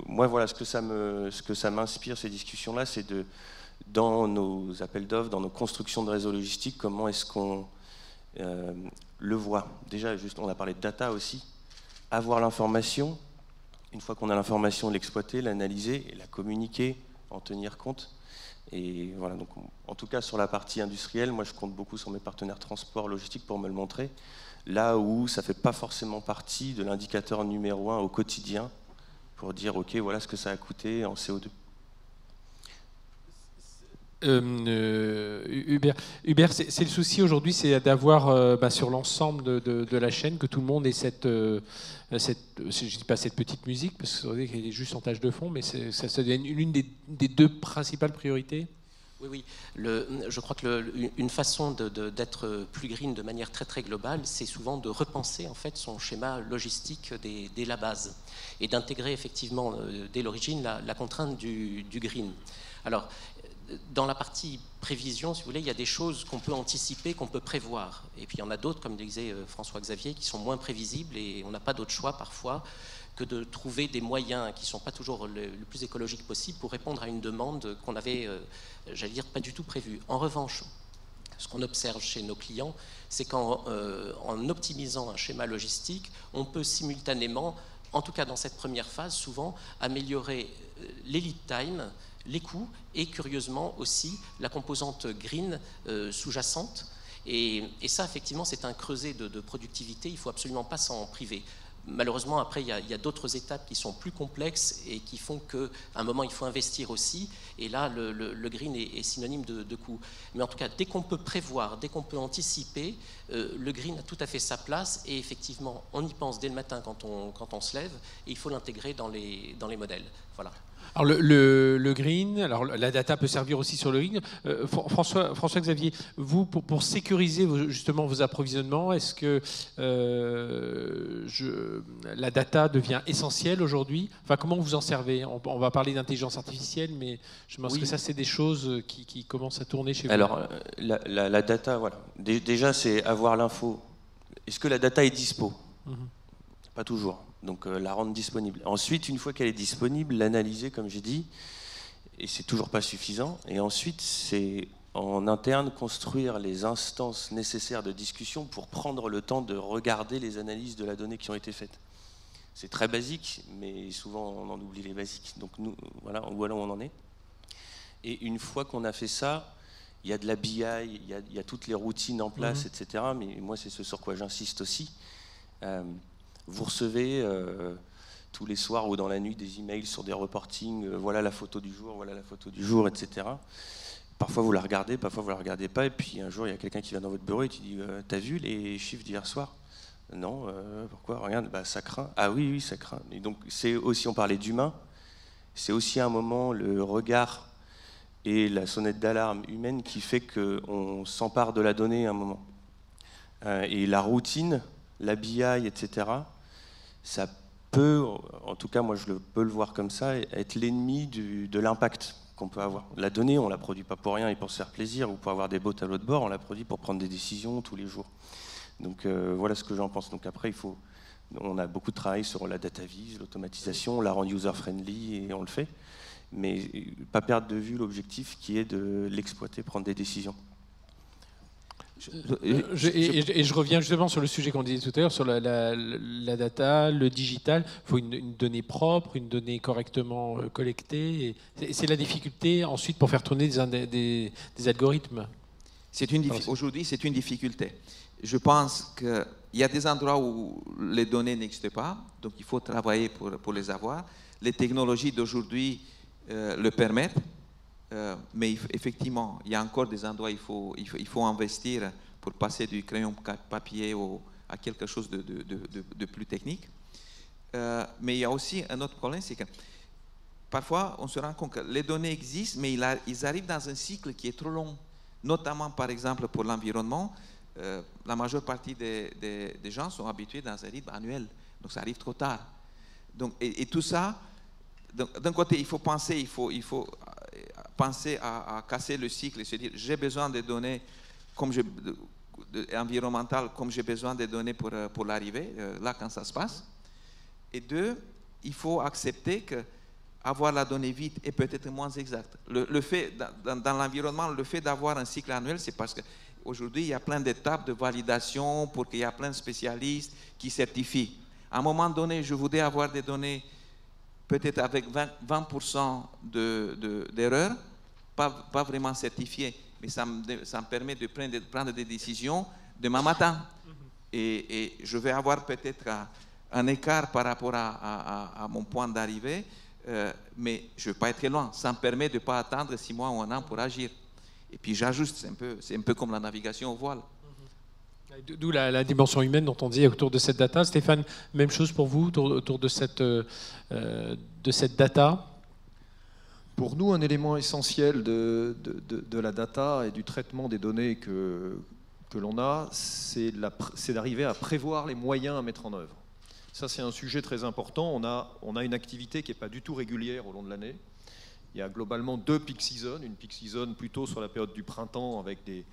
moi, voilà, ce que ça m'inspire, ces discussions-là, c'est dans nos appels d'offres, dans nos constructions de réseaux logistiques, comment est-ce qu'on le voit. Déjà, on a parlé de data aussi. Avoir l'information. Une fois qu'on a l'information, l'exploiter, l'analyser et la communiquer, en tenir compte. Et voilà, donc en tout cas sur la partie industrielle, moi je compte beaucoup sur mes partenaires transport, logistique pour me le montrer. Là où ça ne fait pas forcément partie de l'indicateur numéro 1 au quotidien pour dire ok, voilà ce que ça a coûté en CO2. Hubert, c'est le souci aujourd'hui, c'est d'avoir sur l'ensemble de la chaîne que tout le monde ait je ne dis pas cette petite musique, parce qu'elle est juste en tâche de fond, mais ça devient l'une des deux principales priorités. Oui. Je crois que une façon d'être plus green de manière très très globale, c'est souvent de repenser en fait son schéma logistique dès la base et d'intégrer effectivement dès l'origine la contrainte du green. Alors, dans la partie prévision, si vous voulez, il y a des choses qu'on peut anticiper, qu'on peut prévoir. Et puis il y en a d'autres, comme disait François-Xavier, qui sont moins prévisibles et on n'a pas d'autre choix parfois que de trouver des moyens qui ne sont pas toujours le plus écologiques possible pour répondre à une demande qu'on avait, j'allais dire, pas du tout prévue. En revanche, ce qu'on observe chez nos clients, c'est qu'en optimisant un schéma logistique, on peut simultanément, en tout cas dans cette première phase, souvent améliorer les lead time, les coûts et curieusement aussi la composante green sous-jacente. Et ça, effectivement, c'est un creuset de productivité, il ne faut absolument pas s'en priver. Malheureusement, après, il y a d'autres étapes qui sont plus complexes et qui font qu'à un moment, il faut investir aussi. Et là, le green est synonyme de coût. Mais en tout cas, dès qu'on peut prévoir, dès qu'on peut anticiper, le green a tout à fait sa place. Et effectivement, on y pense dès le matin quand on se lève. Et il faut l'intégrer dans les modèles. Voilà. Alors le green, alors la data peut servir aussi sur le green. François-Xavier, vous, pour sécuriser justement vos approvisionnements, est-ce que la data devient essentielle aujourd'hui? Enfin, comment vous en servez? On va parler d'intelligence artificielle, mais je pense que ça, c'est des choses qui commencent à tourner chez vous. Alors, la data, voilà. Déjà, c'est avoir l'info. Est-ce que la data est dispo? Pas toujours. Donc la rendre disponible. Ensuite, une fois qu'elle est disponible, l'analyser, comme j'ai dit, et c'est toujours pas suffisant. Et ensuite, c'est en interne construire les instances nécessaires de discussion pour prendre le temps de regarder les analyses de la donnée qui ont été faites. C'est très basique, mais souvent on en oublie les basiques. Donc nous, voilà où on en est. Et une fois qu'on a fait ça, il y a de la BI, il y a toutes les routines en place, etc. Mais moi, c'est ce sur quoi j'insiste aussi. Vous recevez tous les soirs ou dans la nuit des emails sur des reportings, voilà la photo du jour, etc. Parfois vous la regardez, parfois vous la regardez pas, et puis un jour il y a quelqu'un qui vient dans votre bureau et qui dit t'as vu les chiffres d'hier soir? Non, pourquoi? Regarde, ça craint. Ah oui, ça craint. Et donc c'est aussi, on parlait d'humain, c'est aussi un moment le regard et la sonnette d'alarme humaine qui fait qu'on s'empare de la donnée à un moment. Et la routine, la BI, etc., ça peut, en tout cas moi je peux le voir comme ça, être l'ennemi de l'impact qu'on peut avoir. La donnée, on ne la produit pas pour rien et pour se faire plaisir ou pour avoir des beaux tableaux de bord, on la produit pour prendre des décisions tous les jours. Donc voilà ce que j'en pense. Donc après, on a beaucoup de travail sur la data vise, l'automatisation, on la rend user-friendly et on le fait. Mais pas perdre de vue l'objectif qui est de l'exploiter, prendre des décisions. Je reviens justement sur le sujet qu'on disait tout à l'heure, sur la data, le digital. Il faut une donnée propre, une donnée correctement collectée. C'est la difficulté ensuite pour faire tourner des algorithmes. Aujourd'hui, c'est une difficulté. Je pense qu'il y a des endroits où les données n'existent pas, donc il faut travailler pour les avoir. Les technologies d'aujourd'hui le permettent. Mais effectivement, il y a encore des endroits où il faut investir pour passer du crayon papier à quelque chose de plus technique. Mais il y a aussi un autre problème, c'est que parfois on se rend compte que les données existent, mais ils arrivent dans un cycle qui est trop long. Notamment, par exemple, pour l'environnement, la majeure partie des gens sont habitués dans un rythme annuel. Donc ça arrive trop tard. Donc, et tout ça, d'un côté, il faut penser à casser le cycle et se dire j'ai besoin de données environnementales comme j'ai besoin de données pour l'arrivée, là quand ça se passe. Et deux, il faut accepter que avoir la donnée vite est peut-être moins exact. Le fait, dans l'environnement, le fait d'avoir un cycle annuel, c'est parce qu'aujourd'hui, il y a plein d'étapes de validation pour qu'il y a plein de spécialistes qui certifient. À un moment donné, je voudrais avoir des données peut-être avec 20% d'erreurs, pas vraiment certifiées, mais ça me permet de prendre des décisions demain matin. Et je vais avoir peut-être un écart par rapport à mon point d'arrivée, mais je ne vais pas être très loin. Ça me permet de ne pas attendre 6 mois ou 1 an pour agir. Et puis j'ajuste, c'est un peu comme la navigation au voile. D'où la dimension humaine dont on dit autour de cette data. Stéphane, même chose pour vous autour de cette data? Pour nous, un élément essentiel de la data et du traitement des données que l'on a, c'est d'arriver à prévoir les moyens à mettre en œuvre. Ça, c'est un sujet très important. On a une activité qui n'est pas du tout régulière au long de l'année. Il y a globalement 2 peak seasons. Une peak season plutôt sur la période du printemps avec des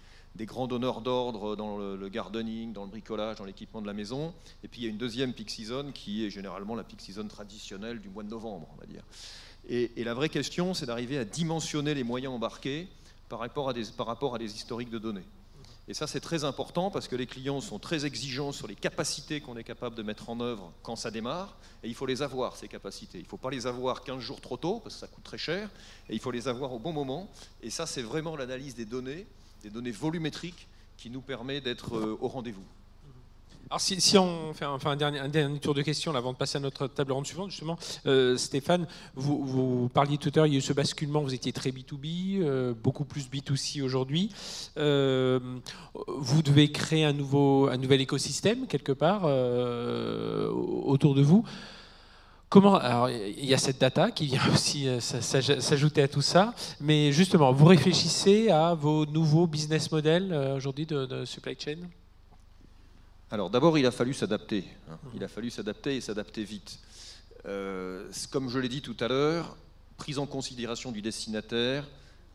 grands donneurs d'ordre dans le gardening, dans le bricolage, dans l'équipement de la maison. Et puis il y a une deuxième peak season qui est généralement la peak season traditionnelle du mois de novembre, on va dire. Et la vraie question, c'est d'arriver à dimensionner les moyens embarqués par rapport à des historiques de données. Et ça, c'est très important parce que les clients sont très exigeants sur les capacités qu'on est capable de mettre en œuvre quand ça démarre. Et il faut les avoir, ces capacités. Il ne faut pas les avoir 15 jours trop tôt parce que ça coûte très cher. Et il faut les avoir au bon moment. Et ça, c'est vraiment l'analyse des données volumétriques qui nous permet d'être au rendez-vous. Alors si on fait un dernier tour de questions là, avant de passer à notre table ronde suivante, justement, Stéphane, vous parliez tout à l'heure, il y a eu ce basculement, vous étiez très B2B, beaucoup plus B2C aujourd'hui. Vous devez créer un nouvel écosystème quelque part autour de vous. Comment, alors, il y a cette data qui vient aussi s'ajouter à tout ça, mais justement, vous réfléchissez à vos nouveaux business models aujourd'hui de supply chain ? Alors d'abord, il a fallu s'adapter. Il a fallu s'adapter et s'adapter vite. Comme je l'ai dit tout à l'heure, prise en considération du destinataire,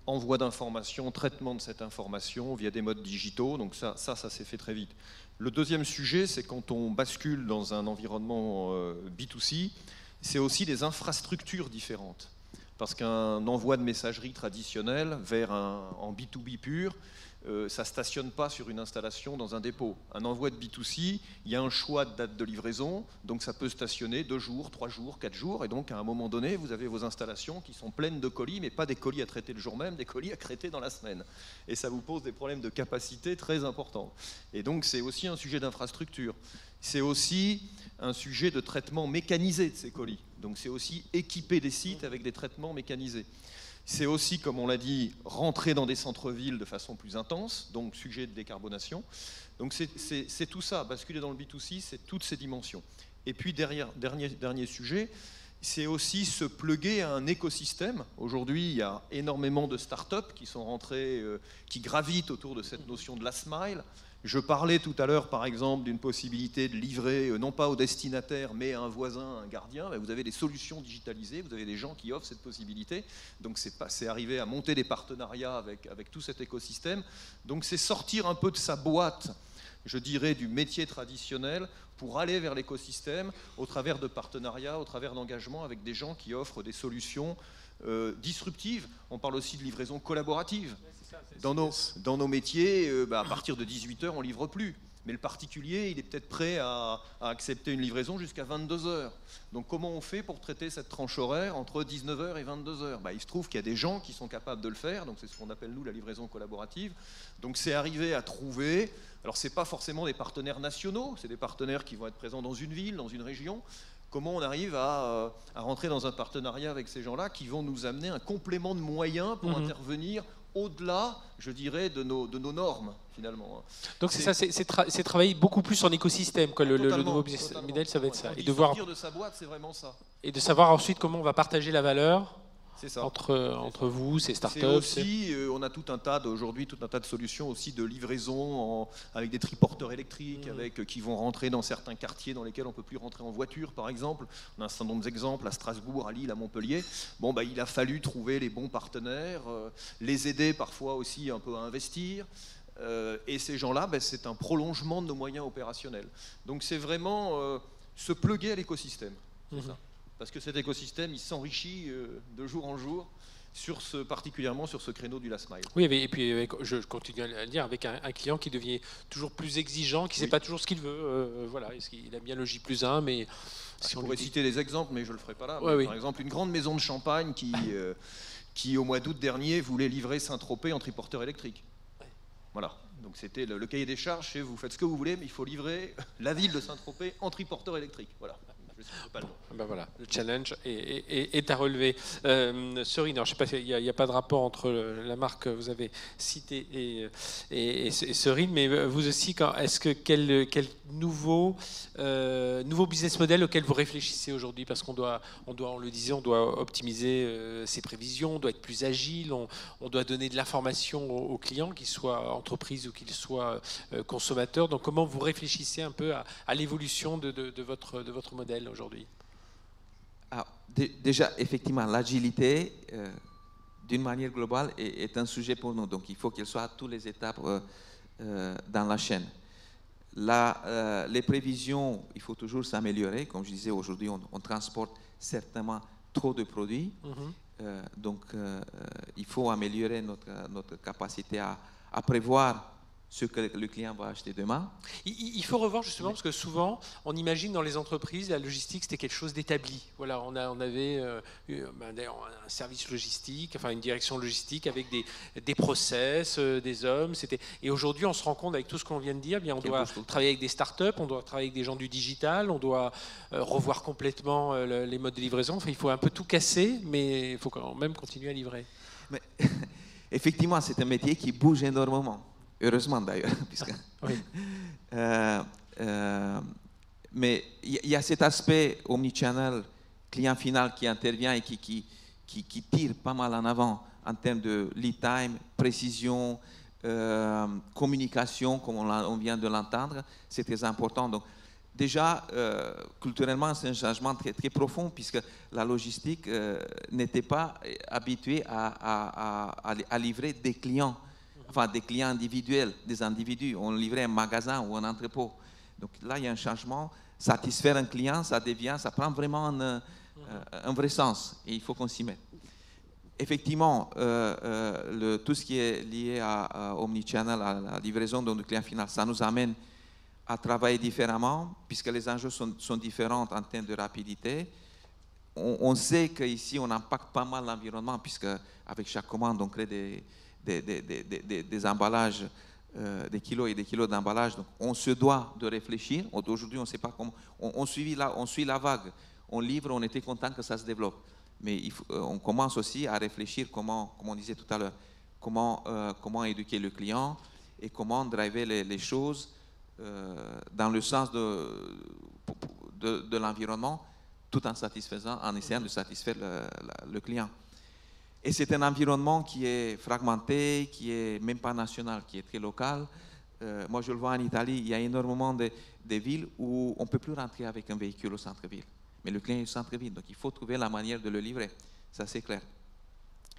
envoi d'informations, traitement de cette information via des modes digitaux. Donc ça s'est fait très vite. Le deuxième sujet, c'est quand on bascule dans un environnement B2C, c'est aussi des infrastructures différentes. Parce qu'un envoi de messagerie traditionnel en B2B pur, ça ne stationne pas sur une installation dans un dépôt. Un envoi de B2C, il y a un choix de date de livraison, donc ça peut stationner 2 jours, 3 jours, 4 jours, et donc à un moment donné, vous avez vos installations qui sont pleines de colis, mais pas des colis à traiter le jour même, des colis à traiter dans la semaine. Et ça vous pose des problèmes de capacité très importants. Et donc c'est aussi un sujet d'infrastructure. C'est aussi un sujet de traitement mécanisé de ces colis. Donc c'est aussi équiper des sites avec des traitements mécanisés. C'est aussi, comme on l'a dit, rentrer dans des centres-villes de façon plus intense, donc sujet de décarbonation. Donc c'est tout ça, basculer dans le B2C, c'est toutes ces dimensions. Et puis dernier sujet, c'est aussi se plugger à un écosystème. Aujourd'hui, il y a énormément de startups qui sont rentrées, qui gravitent autour de cette notion de last mile. Je parlais tout à l'heure, par exemple, d'une possibilité de livrer, non pas au destinataire, mais à un voisin, un gardien. Vous avez des solutions digitalisées, vous avez des gens qui offrent cette possibilité. Donc c'est arriver à monter des partenariats avec tout cet écosystème. Donc c'est sortir un peu de sa boîte, je dirais, du métier traditionnel pour aller vers l'écosystème au travers de partenariats, au travers d'engagements avec des gens qui offrent des solutions disruptives. On parle aussi de livraison collaborative. Dans nos métiers, à partir de 18h, on ne livre plus. Mais le particulier, il est peut-être prêt à accepter une livraison jusqu'à 22h. Donc comment on fait pour traiter cette tranche horaire entre 19h et 22h ? Il se trouve qu'il y a des gens qui sont capables de le faire, donc c'est ce qu'on appelle nous la livraison collaborative. Donc c'est arriver à trouver, alors ce n'est pas forcément des partenaires nationaux, c'est des partenaires qui vont être présents dans une ville, dans une région. Comment on arrive à rentrer dans un partenariat avec ces gens-là qui vont nous amener un complément de moyens pour intervenir au-delà, je dirais, de nos normes, finalement. Donc c'est travailler beaucoup plus en écosystème, quoi. Le nouveau business model, ça va être ça. Et de sortir de sa boîte, c'est vraiment ça. Et de savoir ensuite comment on va partager la valeur ça. entre vous, ces startups. Aussi, on a tout un tas de solutions aussi de livraison avec des triporteurs électriques, qui vont rentrer dans certains quartiers dans lesquels on ne peut plus rentrer en voiture, par exemple. On a un certain nombre d'exemples à Strasbourg, à Lille, à Montpellier. Il a fallu trouver les bons partenaires, les aider parfois aussi un peu à investir. Et ces gens-là, c'est un prolongement de nos moyens opérationnels. Donc c'est vraiment se pluguer à l'écosystème. C'est ça. Parce que cet écosystème, il s'enrichit de jour en jour, particulièrement sur ce créneau du last mile. Oui, et puis je continue à le dire, avec un client qui devient toujours plus exigeant, qui ne sait pas toujours ce qu'il veut. Voilà, il aime bien le J+1, mais... Si on pourrait citer des exemples, mais je ne le ferai pas là. Par exemple, une grande maison de champagne qui au mois d'août dernier, voulait livrer Saint-Tropez en triporteur électrique. Voilà. Donc c'était le cahier des charges, vous faites ce que vous voulez, mais il faut livrer la ville de Saint-Tropez en triporteur électrique. Voilà. Je ne sais pas le nom. Ben voilà, le challenge est à relever. Serine, je ne sais pas, il n'y a pas de rapport entre la marque que vous avez citée et Serine, mais vous aussi, est-ce que quel nouveau business model auquel vous réfléchissez aujourd'hui? Parce on le disait, on doit optimiser ses prévisions, on doit être plus agile, on doit donner de l'information aux clients, qu'ils soient entreprises ou qu'ils soient consommateurs. Donc comment vous réfléchissez un peu à l'évolution de votre modèle aujourd'hui? Déjà, effectivement, l'agilité, d'une manière globale, est un sujet pour nous. Donc, il faut qu'elle soit à toutes les étapes dans la chaîne. Les prévisions, il faut toujours s'améliorer. Comme je disais, aujourd'hui, on transporte certainement trop de produits. Donc, il faut améliorer notre capacité à prévoir ce que le client va acheter demain. Il faut revoir justement, parce que souvent, on imagine dans les entreprises, la logistique, c'était quelque chose d'établi. Voilà, on avait un service logistique, enfin une direction logistique avec des process, des hommes. Et aujourd'hui, on se rend compte, avec tout ce qu'on vient de dire, bien, on doit travailler avec des startups, on doit travailler avec des gens du digital, on doit revoir complètement les modes de livraison. Enfin, il faut un peu tout casser, mais il faut quand même continuer à livrer. Mais, effectivement, c'est un métier qui bouge énormément. Heureusement d'ailleurs, puisque... Oui. Mais il y a cet aspect omnichannel, client final qui intervient et qui tire pas mal en avant en termes de lead time, précision, communication, comme on vient de l'entendre. C'est très important. Donc, déjà, culturellement, c'est un changement très, très profond, puisque la logistique n'était pas habituée à livrer des clients. Enfin, des clients individuels, des individus. On livrait un magasin ou un entrepôt. Donc là, il y a un changement. Satisfaire un client, ça prend vraiment un vrai sens. Et il faut qu'on s'y mette. Effectivement, tout ce qui est lié à omnichannel, à la livraison de notre client final, ça nous amène à travailler différemment, puisque les enjeux sont différents en termes de rapidité. On sait qu'ici, on impacte pas mal l'environnement, puisque avec chaque commande, on crée des emballages, des kilos et des kilos d'emballages. Donc, on se doit de réfléchir. Aujourd'hui, on ne sait pas comment. On suit la vague. On livre, on était content que ça se développe. Mais on commence aussi à réfléchir comme on disait tout à l'heure, comment éduquer le client et comment driver les choses dans le sens de l'environnement, tout en essayant de satisfaire le client. Et c'est un environnement qui est fragmenté, qui est même pas national, qui est très local. Moi, je le vois en Italie, il y a énormément de villes où on ne peut plus rentrer avec un véhicule au centre-ville. Mais le client est au centre-ville, donc il faut trouver la manière de le livrer. Ça, c'est clair.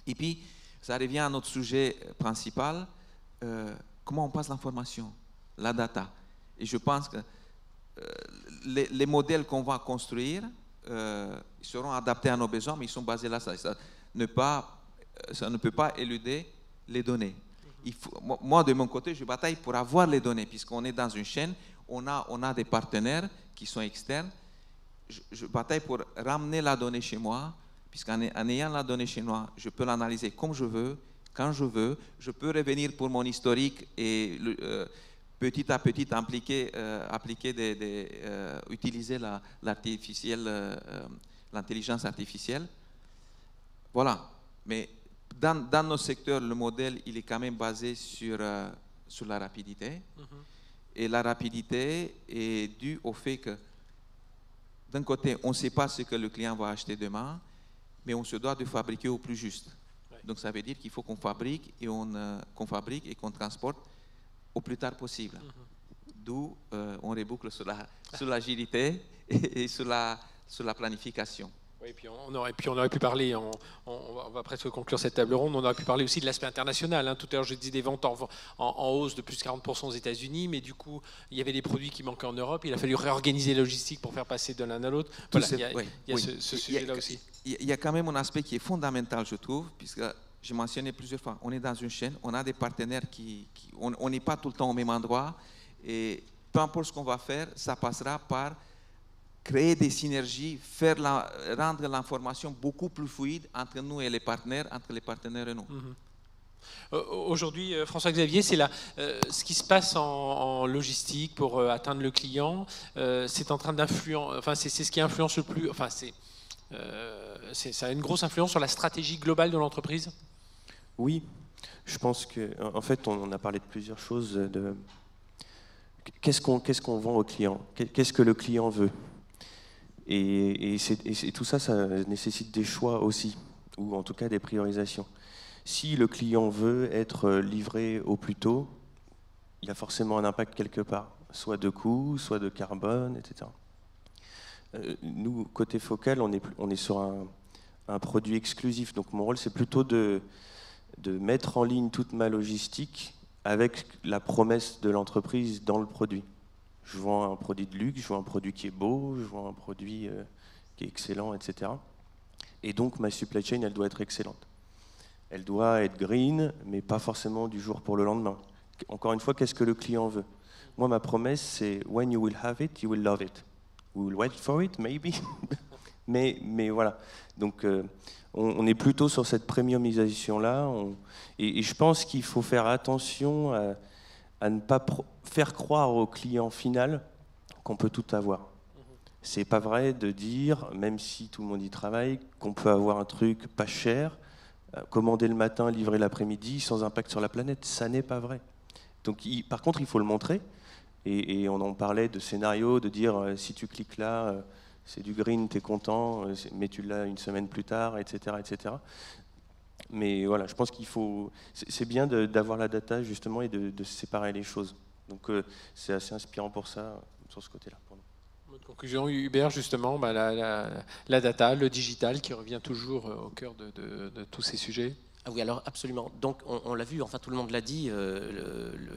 Et puis, ça revient à notre sujet principal, comment on passe l'information, la data. Et je pense que les modèles qu'on va construire seront adaptés à nos besoins, mais ils sont basés là. Ça ne peut pas éluder les données. Moi, de mon côté, je bataille pour avoir les données, puisqu'on est dans une chaîne, on a des partenaires qui sont externes. Je bataille pour ramener la donnée chez moi, puisqu'en ayant la donnée chez moi, je peux l'analyser comme je veux, quand je veux. Je peux revenir pour mon historique et petit à petit utiliser l'intelligence artificielle. Voilà. Mais dans nos secteurs, le modèle, il est quand même basé sur la rapidité. Et la rapidité est due au fait que, d'un côté, on ne sait pas ce que le client va acheter demain, mais on se doit de fabriquer au plus juste. Ouais. Donc ça veut dire qu'il faut qu'on fabrique et qu'on transporte au plus tard possible. D'où on reboucle sur l'agilité et sur la planification. Oui, puis on aurait pu parler, on va presque conclure cette table ronde, on aurait pu parler aussi de l'aspect international. Tout à l'heure, je disais des ventes en hausse de plus de 40% aux États-Unis, mais du coup, il y avait des produits qui manquaient en Europe, il a fallu réorganiser la logistique pour faire passer de l'un à l'autre. Voilà, il y a ce sujet-là aussi. Il y a quand même un aspect qui est fondamental, je trouve, puisque j'ai mentionné plusieurs fois, on est dans une chaîne, on a des partenaires on n'est pas tout le temps au même endroit, et peu importe ce qu'on va faire, ça passera par créer des synergies, rendre l'information beaucoup plus fluide entre nous et les partenaires, entre les partenaires et nous. Aujourd'hui, François-Xavier, c'est ce qui se passe en logistique pour atteindre le client. C'est en train d'influencer. Enfin, c'est ce qui influence le plus. Enfin, ça a une grosse influence sur la stratégie globale de l'entreprise. Oui, je pense que, en fait, on a parlé de plusieurs choses. Qu'est-ce qu'on vend au client? Qu'est-ce que le client veut? Et tout ça, ça nécessite des choix aussi, ou en tout cas des priorisations. Si le client veut être livré au plus tôt, il y a forcément un impact quelque part, soit de coût, soit de carbone, etc. Nous, côté Focal, on est sur un produit exclusif. Donc mon rôle, c'est plutôt de mettre en ligne toute ma logistique avec la promesse de l'entreprise dans le produit. Je vends un produit de luxe, je vends un produit qui est beau, je vends un produit qui est excellent, etc. Et donc ma supply chain, elle doit être excellente. Elle doit être green, mais pas forcément du jour pour le lendemain. Encore une fois, qu'est-ce que le client veut? Moi, ma promesse, c'est « When you will have it, you will love it. We will wait for it, maybe. » mais voilà. Donc, on est plutôt sur cette premiumisation-là. Et je pense qu'il faut faire attention à ne pas faire croire au client final qu'on peut tout avoir. C'est pas vrai de dire, même si tout le monde y travaille, qu'on peut avoir un truc pas cher, commander le matin, livrer l'après-midi, sans impact sur la planète. Ça n'est pas vrai. Donc, par contre, il faut le montrer. Et on en parlait de scénario, de dire si tu cliques là, c'est du green, tu es content, mais tu l'as une semaine plus tard, etc., etc. Mais voilà, je pense qu'il faut. C'est bien d'avoir la data justement et de séparer les choses. Donc c'est assez inspirant pour ça, sur ce côté-là. Votre conclusion, Hubert, justement, la data, le digital qui revient toujours au cœur de tous ces sujets. Ah oui, alors absolument. Donc on l'a vu, enfin tout le monde l'a dit,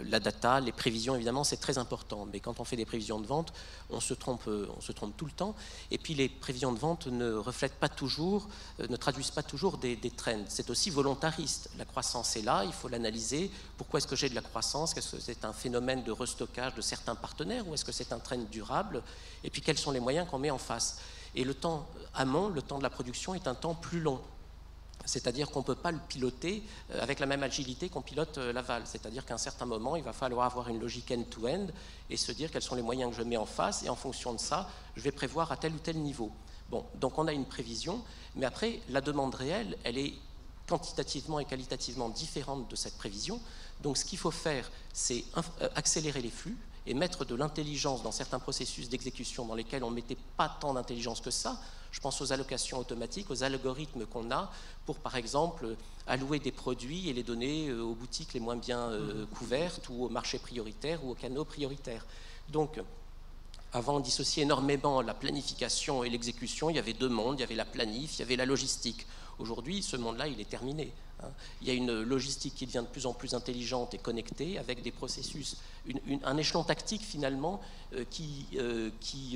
la data, les prévisions, évidemment, c'est très important. Mais quand on fait des prévisions de vente, on se trompe tout le temps. Et puis les prévisions de vente ne reflètent pas toujours, ne traduisent pas toujours des trends. C'est aussi volontariste. La croissance est là, il faut l'analyser. Pourquoi est-ce que j'ai de la croissance? Est-ce que c'est un phénomène de restockage de certains partenaires ou est-ce que c'est un trend durable? Et puis quels sont les moyens qu'on met en face? Et le temps amont, le temps de la production est un temps plus long. C'est-à-dire qu'on ne peut pas le piloter avec la même agilité qu'on pilote l'aval. C'est-à-dire qu'à un certain moment, il va falloir avoir une logique end-to-end et se dire quels sont les moyens que je mets en face et en fonction de ça, je vais prévoir à tel ou tel niveau. Bon, donc on a une prévision, mais après, la demande réelle, elle est quantitativement et qualitativement différente de cette prévision. Donc ce qu'il faut faire, c'est accélérer les flux et mettre de l'intelligence dans certains processus d'exécution dans lesquels on ne mettait pas tant d'intelligence que ça. Je pense aux allocations automatiques, aux algorithmes qu'on a pour, par exemple, allouer des produits et les donner aux boutiques les moins bien couvertes ou aux marchés prioritaires ou aux canaux prioritaires. Donc, avant, on dissociait énormément la planification et l'exécution. Il y avait deux mondes, il y avait la planif, il y avait la logistique. Aujourd'hui, ce monde-là, il est terminé. Il y a une logistique qui devient de plus en plus intelligente et connectée avec des processus, un échelon tactique finalement qui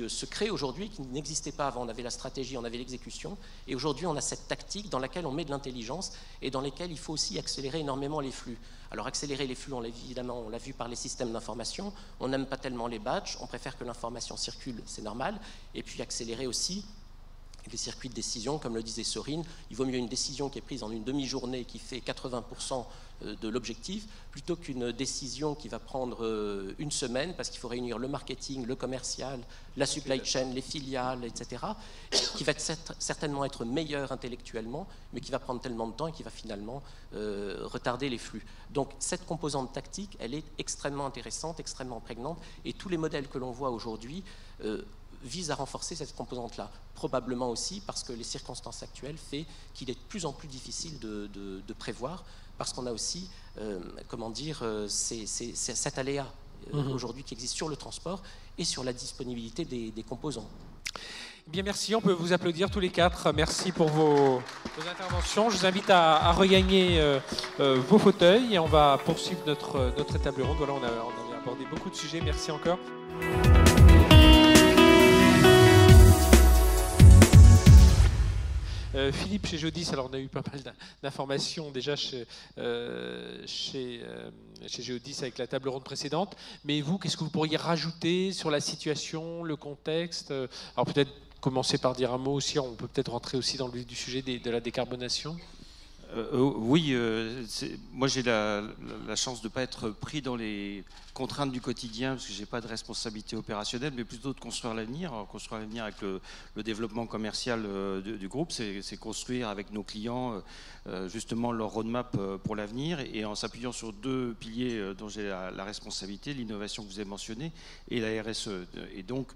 se crée aujourd'hui, qui n'existait pas avant. On avait la stratégie, on avait l'exécution, et aujourd'hui on a cette tactique dans laquelle on met de l'intelligence et dans laquelle il faut aussi accélérer énormément les flux. Alors accélérer les flux, évidemment, on l'a vu par les systèmes d'information, on n'aime pas tellement les batchs, on préfère que l'information circule, c'est normal, et puis accélérer aussi les circuits de décision, comme le disait Sorine, il vaut mieux une décision qui est prise en une demi-journée qui fait 80% de l'objectif, plutôt qu'une décision qui va prendre une semaine, parce qu'il faut réunir le marketing, le commercial, la supply chain, les filiales, etc., qui va certainement être meilleure intellectuellement, mais qui va prendre tellement de temps et qui va finalement retarder les flux. Donc cette composante tactique, elle est extrêmement intéressante, extrêmement prégnante, et tous les modèles que l'on voit aujourd'hui vise à renforcer cette composante-là. Probablement aussi parce que les circonstances actuelles font qu'il est de plus en plus difficile de prévoir, parce qu'on a aussi, cet aléa aujourd'hui qui existe sur le transport et sur la disponibilité des composants. Bien, merci. On peut vous applaudir tous les quatre. Merci pour vos interventions. Je vous invite à regagner vos fauteuils et on va poursuivre notre table ronde. Voilà, on avait abordé beaucoup de sujets. Merci encore. Philippe, chez Geodis, alors on a eu pas mal d'informations déjà chez Geodis avec la table ronde précédente, mais vous, qu'est-ce que vous pourriez rajouter sur la situation, le contexte? Alors peut-être commencer par dire un mot aussi, on peut peut-être rentrer aussi dans le vif du sujet de la décarbonation. Oui, moi j'ai la chance de ne pas être pris dans les contraintes du quotidien parce que je n'ai pas de responsabilité opérationnelle, mais plutôt de construire l'avenir. Construire l'avenir avec le développement commercial du groupe, c'est construire avec nos clients justement leur roadmap pour l'avenir et en s'appuyant sur deux piliers dont j'ai la responsabilité, l'innovation que vous avez mentionnée et la RSE. Et donc,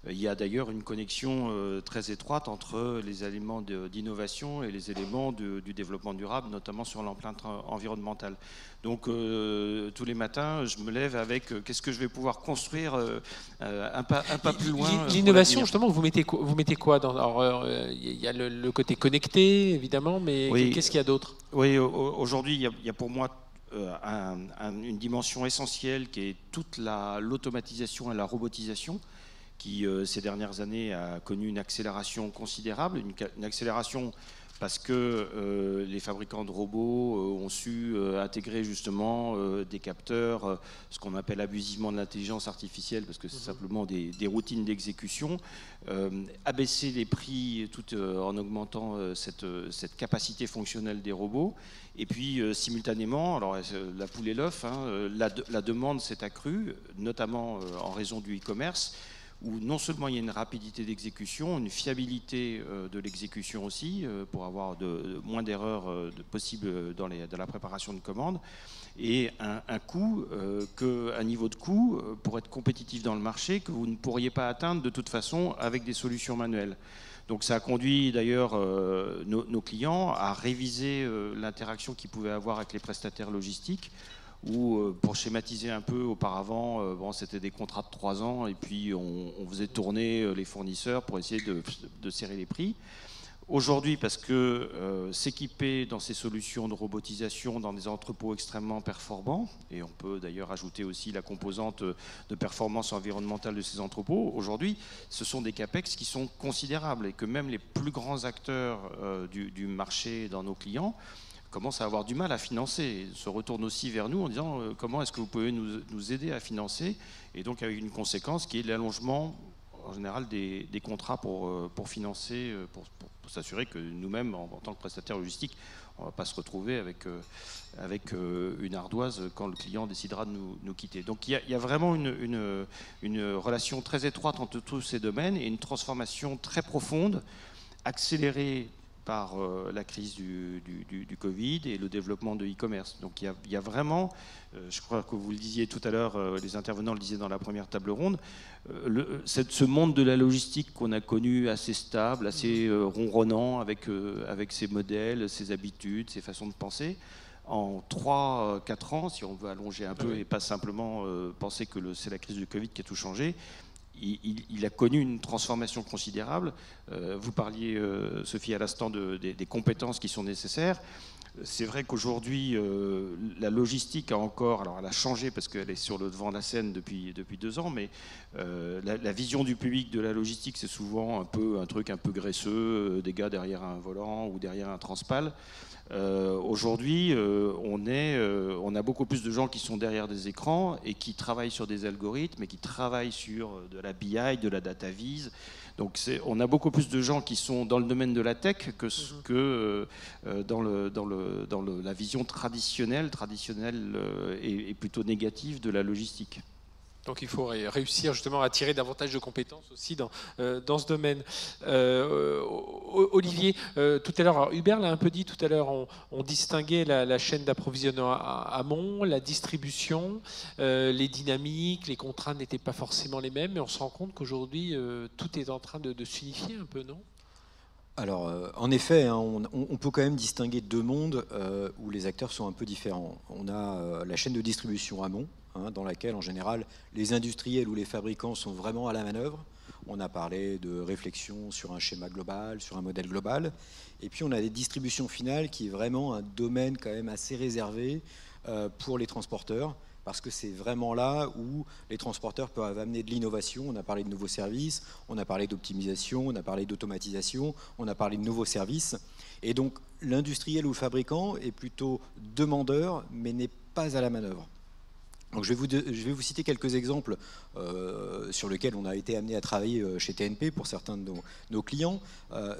il y a d'ailleurs une connexion très étroite entre les éléments d'innovation et les éléments du développement durable, notamment sur l'empreinte environnementale. Donc tous les matins, je me lève avec qu'est-ce que je vais pouvoir construire un pas plus loin. L'innovation, justement, vous mettez quoi dans, alors, il y a le côté connecté, évidemment, mais oui, qu'est-ce qu'il y a d'autre? Oui, aujourd'hui, il y a pour moi une dimension essentielle qui est toute l'automatisation et la robotisation, qui ces dernières années a connu une accélération considérable, une accélération parce que les fabricants de robots ont su intégrer justement des capteurs, ce qu'on appelle abusivement de l'intelligence artificielle, parce que c'est simplement des routines d'exécution, abaisser les prix tout en augmentant cette capacité fonctionnelle des robots. Et puis simultanément, alors la poule et l'œuf, hein, la demande s'est accrue, notamment en raison du e-commerce, où non seulement il y a une rapidité d'exécution, une fiabilité de l'exécution aussi, pour avoir moins d'erreurs possibles dans la préparation de commandes, et un coût, un niveau de coût pour être compétitif dans le marché que vous ne pourriez pas atteindre de toute façon avec des solutions manuelles. Donc ça a conduit d'ailleurs nos clients à réviser l'interaction qu'ils pouvaient avoir avec les prestataires logistiques, où, pour schématiser un peu, auparavant, bon, c'était des contrats de 3 ans et puis on faisait tourner les fournisseurs pour essayer de serrer les prix. Aujourd'hui, parce que s'équiper dans ces solutions de robotisation dans des entrepôts extrêmement performants, et on peut d'ailleurs ajouter aussi la composante de performance environnementale de ces entrepôts, aujourd'hui, ce sont des capex qui sont considérables et que même les plus grands acteurs du marché dans nos clients commencent à avoir du mal à financer, se retournent aussi vers nous en disant comment est-ce que vous pouvez nous aider à financer, et donc avec une conséquence qui est l'allongement en général des contrats pour financer, pour s'assurer que nous-mêmes, en tant que prestataire logistique, on ne va pas se retrouver avec une ardoise quand le client décidera de nous quitter. Donc il y a vraiment une relation très étroite entre tous ces domaines et une transformation très profonde, accélérée par la crise du Covid et le développement de e-commerce. Donc il y a vraiment, je crois que vous le disiez tout à l'heure, les intervenants le disaient dans la première table ronde, ce monde de la logistique qu'on a connu assez stable, assez ronronnant avec ses modèles, ses habitudes, ses façons de penser, en 3-4 ans, si on veut allonger un peu et pas simplement penser que c'est la crise du Covid qui a tout changé, il a connu une transformation considérable. Vous parliez, Sophie, à l'instant des compétences qui sont nécessaires. C'est vrai qu'aujourd'hui, la logistique alors elle a changé parce qu'elle est sur le devant de la scène depuis 2 ans, mais la vision du public de la logistique, c'est souvent un truc un peu graisseux, des gars derrière un volant ou derrière un transpal. Aujourd'hui, on a beaucoup plus de gens qui sont derrière des écrans et qui travaillent sur des algorithmes et qui travaillent sur de la BI, de la data vise. Donc on a beaucoup plus de gens qui sont dans le domaine de la tech que dans la vision traditionnelle et plutôt négative de la logistique. Donc il faut réussir justement à attirer davantage de compétences aussi dans ce domaine. Olivier, tout à l'heure, Hubert l'a un peu dit tout à l'heure, on distinguait la chaîne d'approvisionnement amont, la distribution, les dynamiques, les contraintes n'étaient pas forcément les mêmes, mais on se rend compte qu'aujourd'hui, tout est en train de s'unifier un peu, non ? Alors, en effet, hein, on peut quand même distinguer 2 mondes où les acteurs sont un peu différents. On a la chaîne de distribution amont, dans laquelle, en général, les industriels ou les fabricants sont vraiment à la manœuvre. On a parlé de réflexion sur un schéma global, sur un modèle global. Et puis, on a des distributions finales qui est vraiment un domaine quand même assez réservé pour les transporteurs, parce que c'est vraiment là où les transporteurs peuvent amener de l'innovation. On a parlé de nouveaux services, on a parlé d'optimisation, on a parlé d'automatisation, on a parlé de nouveaux services. Et donc, l'industriel ou le fabricant est plutôt demandeur, mais n'est pas à la manœuvre. Donc je vais vous citer quelques exemples sur lesquels on a été amené à travailler chez TNP pour certains de nos clients,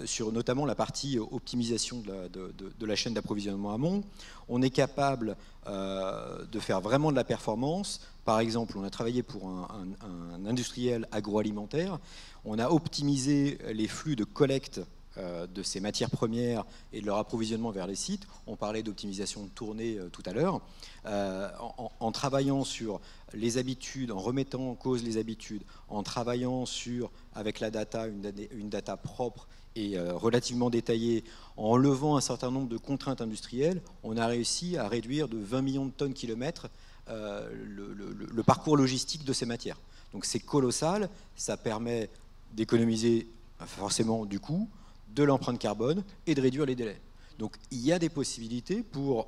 sur notamment la partie optimisation de la chaîne d'approvisionnement amont. On est capable de faire vraiment de la performance. Par exemple, on a travaillé pour un industriel agroalimentaire. On a optimisé les flux de collecte de ces matières premières et de leur approvisionnement vers les sites. On parlait d'optimisation de tournée tout à l'heure. En travaillant sur les habitudes, en remettant en cause les habitudes, en travaillant sur, avec la data, une data propre et relativement détaillée, en levant un certain nombre de contraintes industrielles, on a réussi à réduire de 20 millions de tonnes kilomètres le parcours logistique de ces matières. Donc c'est colossal, ça permet d'économiser forcément du coût, de l'empreinte carbone et de réduire les délais. Donc il y a des possibilités pour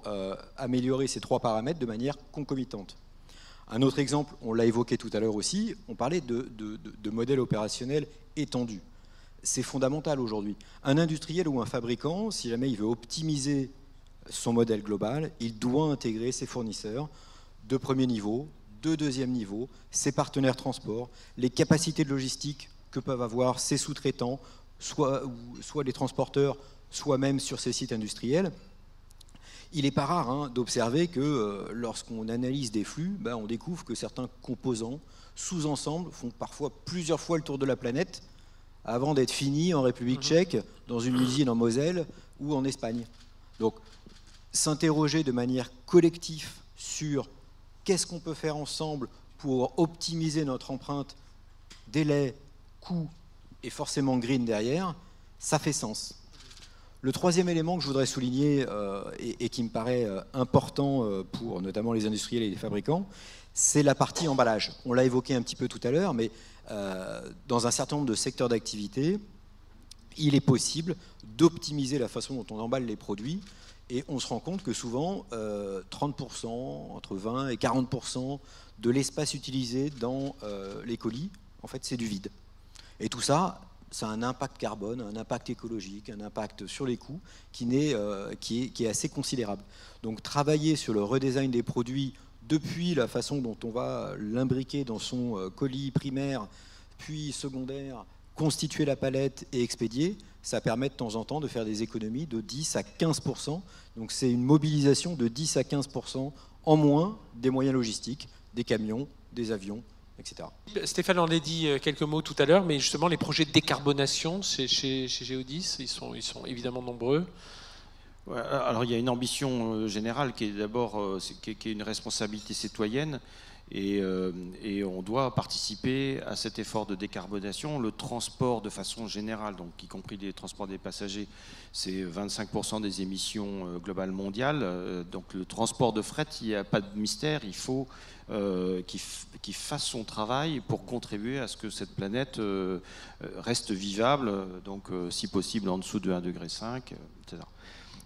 améliorer ces trois paramètres de manière concomitante. Un autre exemple, on l'a évoqué tout à l'heure aussi, on parlait de modèles opérationnels étendus. C'est fondamental aujourd'hui. Un industriel ou un fabricant, si jamais il veut optimiser son modèle global, il doit intégrer ses fournisseurs de premier niveau, de deuxième niveau, ses partenaires transport, les capacités de logistique que peuvent avoir ses sous-traitants, soit les transporteurs, soit même sur ces sites industriels. Il n'est pas rare d'observer que lorsqu'on analyse des flux, on découvre que certains composants, sous-ensembles, font parfois plusieurs fois le tour de la planète avant d'être finis en République tchèque, dans une usine en Moselle ou en Espagne. Donc, s'interroger de manière collective sur qu'est-ce qu'on peut faire ensemble pour optimiser notre empreinte, délai, coût et forcément green derrière, ça fait sens. Le troisième élément que je voudrais souligner et qui me paraît important pour notamment les industriels et les fabricants, c'est la partie emballage. On l'a évoqué un petit peu tout à l'heure, mais dans un certain nombre de secteurs d'activité, il est possible d'optimiser la façon dont on emballe les produits. Et on se rend compte que souvent, 30%, entre 20 et 40% de l'espace utilisé dans les colis, en fait, c'est du vide. Et tout ça, ça a un impact carbone, un impact écologique, un impact sur les coûts qui est assez considérable. Donc travailler sur le redesign des produits depuis la façon dont on va l'imbriquer dans son colis primaire, puis secondaire, constituer la palette et expédier, ça permet de temps en temps de faire des économies de 10 à 15%. Donc c'est une mobilisation de 10 à 15% en moins des moyens logistiques, des camions, des avions, etc. Stéphane en a dit quelques mots tout à l'heure, mais justement les projets de décarbonation chez Geodis, ils sont évidemment nombreux. Ouais, alors il y a une ambition générale qui est d'abord qui est une responsabilité citoyenne et on doit participer à cet effort de décarbonation. Le transport de façon générale, donc y compris les transports des passagers, c'est 25% des émissions globales mondiales. Donc le transport de fret, il n'y a pas de mystère, il faut qu'il fasse son travail pour contribuer à ce que cette planète reste vivable, donc si possible en dessous de 1,5 degré, etc.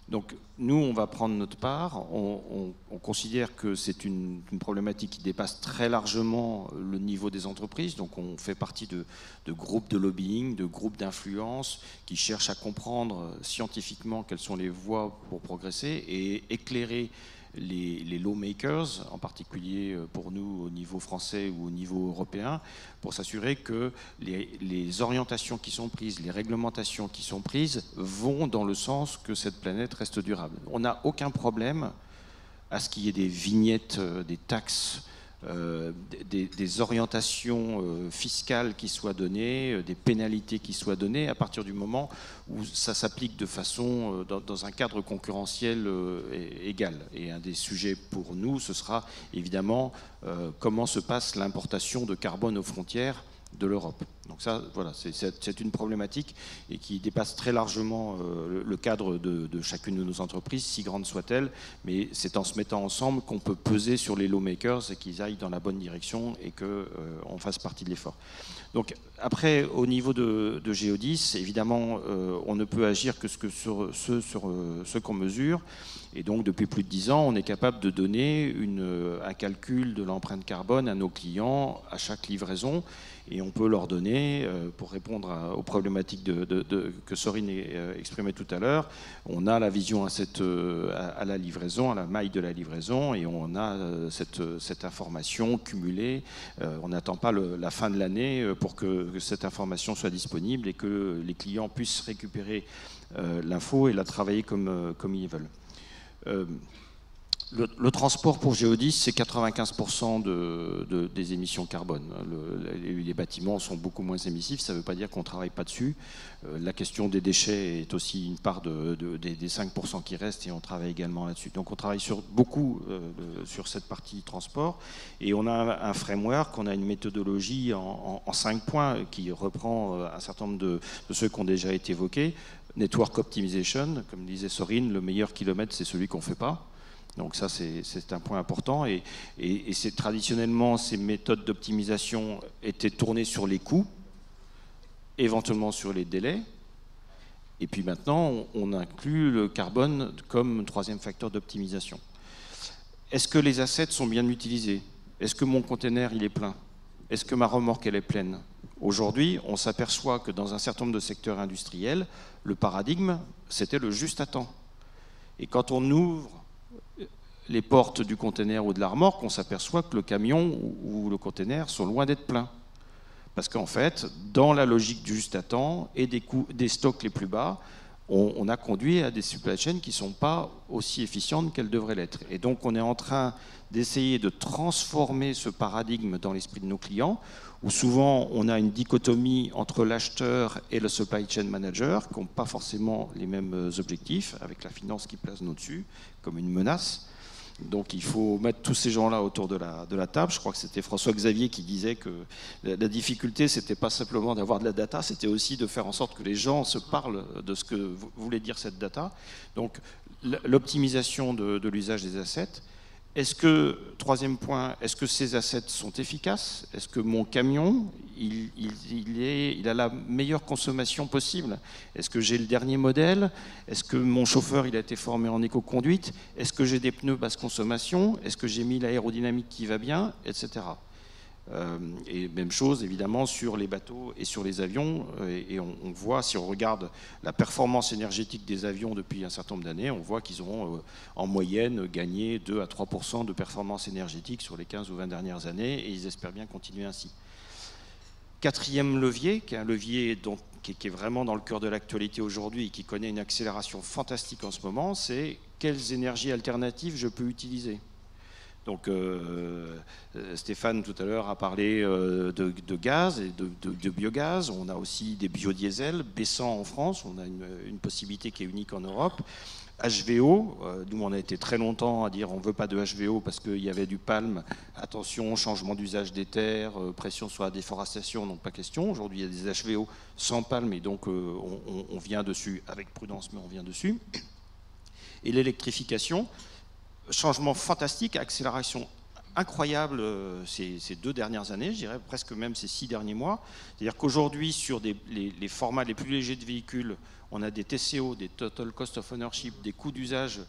Donc nous, on va prendre notre part. On considère que c'est une problématique qui dépasse très largement le niveau des entreprises. Donc on fait partie de groupes de lobbying, de groupes d'influence qui cherchent à comprendre scientifiquement quelles sont les voies pour progresser et éclairer les lawmakers, en particulier pour nous au niveau français ou au niveau européen, pour s'assurer que les orientations qui sont prises, les réglementations qui sont prises vont dans le sens que cette planète reste durable. On n'a aucun problème à ce qu'il y ait des vignettes, des taxes, des orientations fiscales qui soient données, des pénalités qui soient données à partir du moment où ça s'applique de façon dans un cadre concurrentiel égal. Et un des sujets pour nous, ce sera évidemment comment se passe l'importation de carbone aux frontières de l'Europe. Donc ça, voilà, c'est une problématique et qui dépasse très largement le cadre de chacune de nos entreprises, si grande soit-elle, mais c'est en se mettant ensemble qu'on peut peser sur les lawmakers et qu'ils aillent dans la bonne direction et qu'on fasse partie de l'effort. Donc après, au niveau de Geodis, évidemment, on ne peut agir que sur ce qu'on mesure. Et donc, depuis plus de 10 ans, on est capable de donner un calcul de l'empreinte carbone à nos clients à chaque livraison. Et on peut leur donner l'année, pour répondre aux problématiques que Sorine exprimait tout à l'heure, on a la vision à la livraison, à la maille de la livraison, et on a cette information cumulée. On n'attend pas la fin de l'année pour que cette information soit disponible et que les clients puissent récupérer l'info et la travailler comme ils veulent. Le transport pour Géodis, c'est 95% des émissions carbone. Les bâtiments sont beaucoup moins émissifs, ça ne veut pas dire qu'on ne travaille pas dessus. La question des déchets est aussi une part des 5% qui restent et on travaille également là-dessus. Donc on travaille beaucoup sur cette partie transport et on a un framework, on a une méthodologie en 5 points qui reprend un certain nombre de ceux qui ont déjà été évoqués. Network Optimization, comme disait Sorine, le meilleur kilomètre, c'est celui qu'on ne fait pas. Donc ça, c'est un point important. Et traditionnellement, ces méthodes d'optimisation étaient tournées sur les coûts, éventuellement sur les délais. Et puis maintenant, on inclut le carbone comme troisième facteur d'optimisation. Est-ce que les assets sont bien utilisés? Est-ce que mon conteneur, il est plein? Est-ce que ma remorque, elle est pleine? Aujourd'hui, on s'aperçoit que dans un certain nombre de secteurs industriels, le paradigme, c'était le juste à temps. Et quand on ouvre les portes du conteneur ou de la remorque, on s'aperçoit que le camion ou le conteneur sont loin d'être pleins. Parce qu'en fait, dans la logique du juste à temps et des stocks les plus bas, on a conduit à des supply chains qui ne sont pas aussi efficientes qu'elles devraient l'être. Et donc on est en train d'essayer de transformer ce paradigme dans l'esprit de nos clients, où souvent on a une dichotomie entre l'acheteur et le supply chain manager, qui n'ont pas forcément les mêmes objectifs, avec la finance qui place au-dessus, comme une menace. Donc il faut mettre tous ces gens-là autour de la table. Je crois que c'était François-Xavier qui disait que la difficulté, c'était pas simplement d'avoir de la data, c'était aussi de faire en sorte que les gens se parlent de ce que voulait dire cette data. Donc l'optimisation de l'usage des assets. Troisième point, est-ce que ces assets sont efficaces? Est-ce que mon camion, il a la meilleure consommation possible? Est-ce que j'ai le dernier modèle? Est-ce que mon chauffeur, il a été formé en éco-conduite? Est-ce que j'ai des pneus basse consommation? Est-ce que j'ai mis l'aérodynamique qui va bien? Etc. Et même chose évidemment sur les bateaux et sur les avions, et on voit, si on regarde la performance énergétique des avions depuis un certain nombre d'années, on voit qu'ils ont en moyenne gagné 2 à 3% de performance énergétique sur les 15 ou 20 dernières années, et ils espèrent bien continuer ainsi. Quatrième levier, qui est un levier qui est vraiment dans le cœur de l'actualité aujourd'hui et qui connaît une accélération fantastique en ce moment, c'est quelles énergies alternatives je peux utiliser. Donc Stéphane tout à l'heure a parlé de gaz et de biogaz. On a aussi des biodiesels baissant en France. On a une possibilité qui est unique en Europe. HVO, nous on a été très longtemps à dire on ne veut pas de HVO parce qu'il y avait du palme. Attention, changement d'usage des terres, pression sur la déforestation, donc pas question. Aujourd'hui il y a des HVO sans palme et donc on vient dessus avec prudence, mais on vient dessus. Et l'électrification, changement fantastique, accélération incroyable ces 2 dernières années, je dirais presque même ces 6 derniers mois. C'est-à-dire qu'aujourd'hui, sur les formats les plus légers de véhicules, on a des TCO, des Total Cost of Ownership, des coûts d'usage,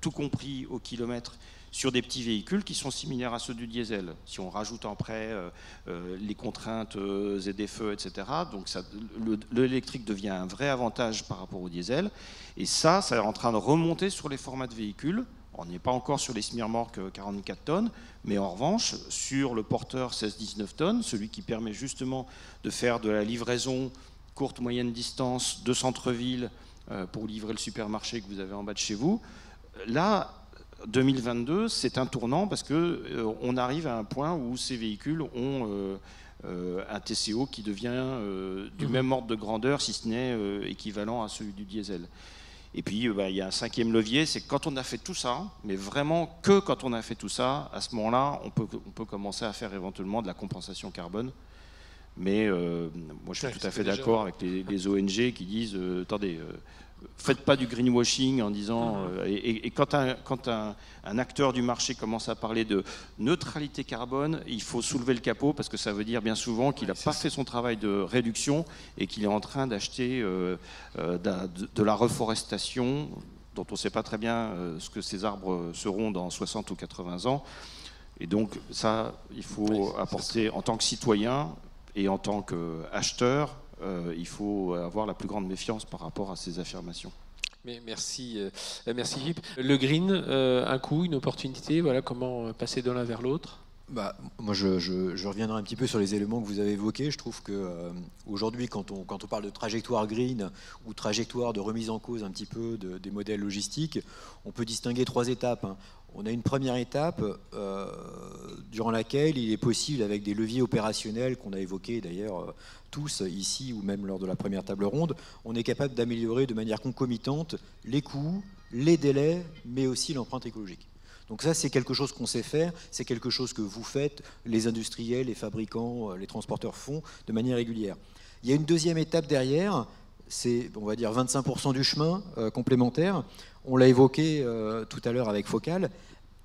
tout compris au kilomètre, sur des petits véhicules qui sont similaires à ceux du diesel. Si on rajoute après les contraintes ZFE, etc., donc l'électrique devient un vrai avantage par rapport au diesel. Et ça est en train de remonter sur les formats de véhicules. On n'est pas encore sur les semi-remorques 44 tonnes, mais en revanche, sur le porteur 16-19 tonnes, celui qui permet justement de faire de la livraison courte, moyenne distance de centre-ville pour livrer le supermarché que vous avez en bas de chez vous, là, 2022, c'est un tournant parce qu'on arrive à un point où ces véhicules ont un TCO qui devient du même ordre de grandeur, si ce n'est équivalent à celui du diesel. Et puis, il y a un 5e levier, c'est quand on a fait tout ça, mais vraiment que quand on a fait tout ça, à ce moment-là, on peut commencer à faire éventuellement de la compensation carbone. Mais moi, je suis tout à fait d'accord avec les ONG qui disent attendez, faites pas du greenwashing en disant. Et quand un acteur du marché commence à parler de neutralité carbone, il faut soulever le capot parce que ça veut dire bien souvent qu'il n'a pas fait son travail de réduction et qu'il est en train d'acheter de la reforestation dont on ne sait pas très bien ce que ces arbres seront dans 60 ou 80 ans. Et donc ça, il faut apporter en tant que citoyen Et en tant qu'acheteur, il faut avoir la plus grande méfiance par rapport à ces affirmations. Mais merci Philippe. Le green, un coup, une opportunité, voilà, comment passer de l'un vers l'autre? Moi, je reviendrai un petit peu sur les éléments que vous avez évoqués. Je trouve que aujourd'hui, quand on parle de trajectoire green ou trajectoire de remise en cause un petit peu des modèles logistiques, on peut distinguer 3 étapes, hein. On a une première étape durant laquelle il est possible, avec des leviers opérationnels qu'on a évoqués d'ailleurs tous ici ou même lors de la première table ronde, on est capable d'améliorer de manière concomitante les coûts, les délais, mais aussi l'empreinte écologique. Donc ça, c'est quelque chose qu'on sait faire, c'est quelque chose que vous faites, les industriels, les fabricants, les transporteurs font de manière régulière. Il y a une deuxième étape derrière, c'est, on va dire, 25% du chemin complémentaire. On l'a évoqué tout à l'heure avec Focal,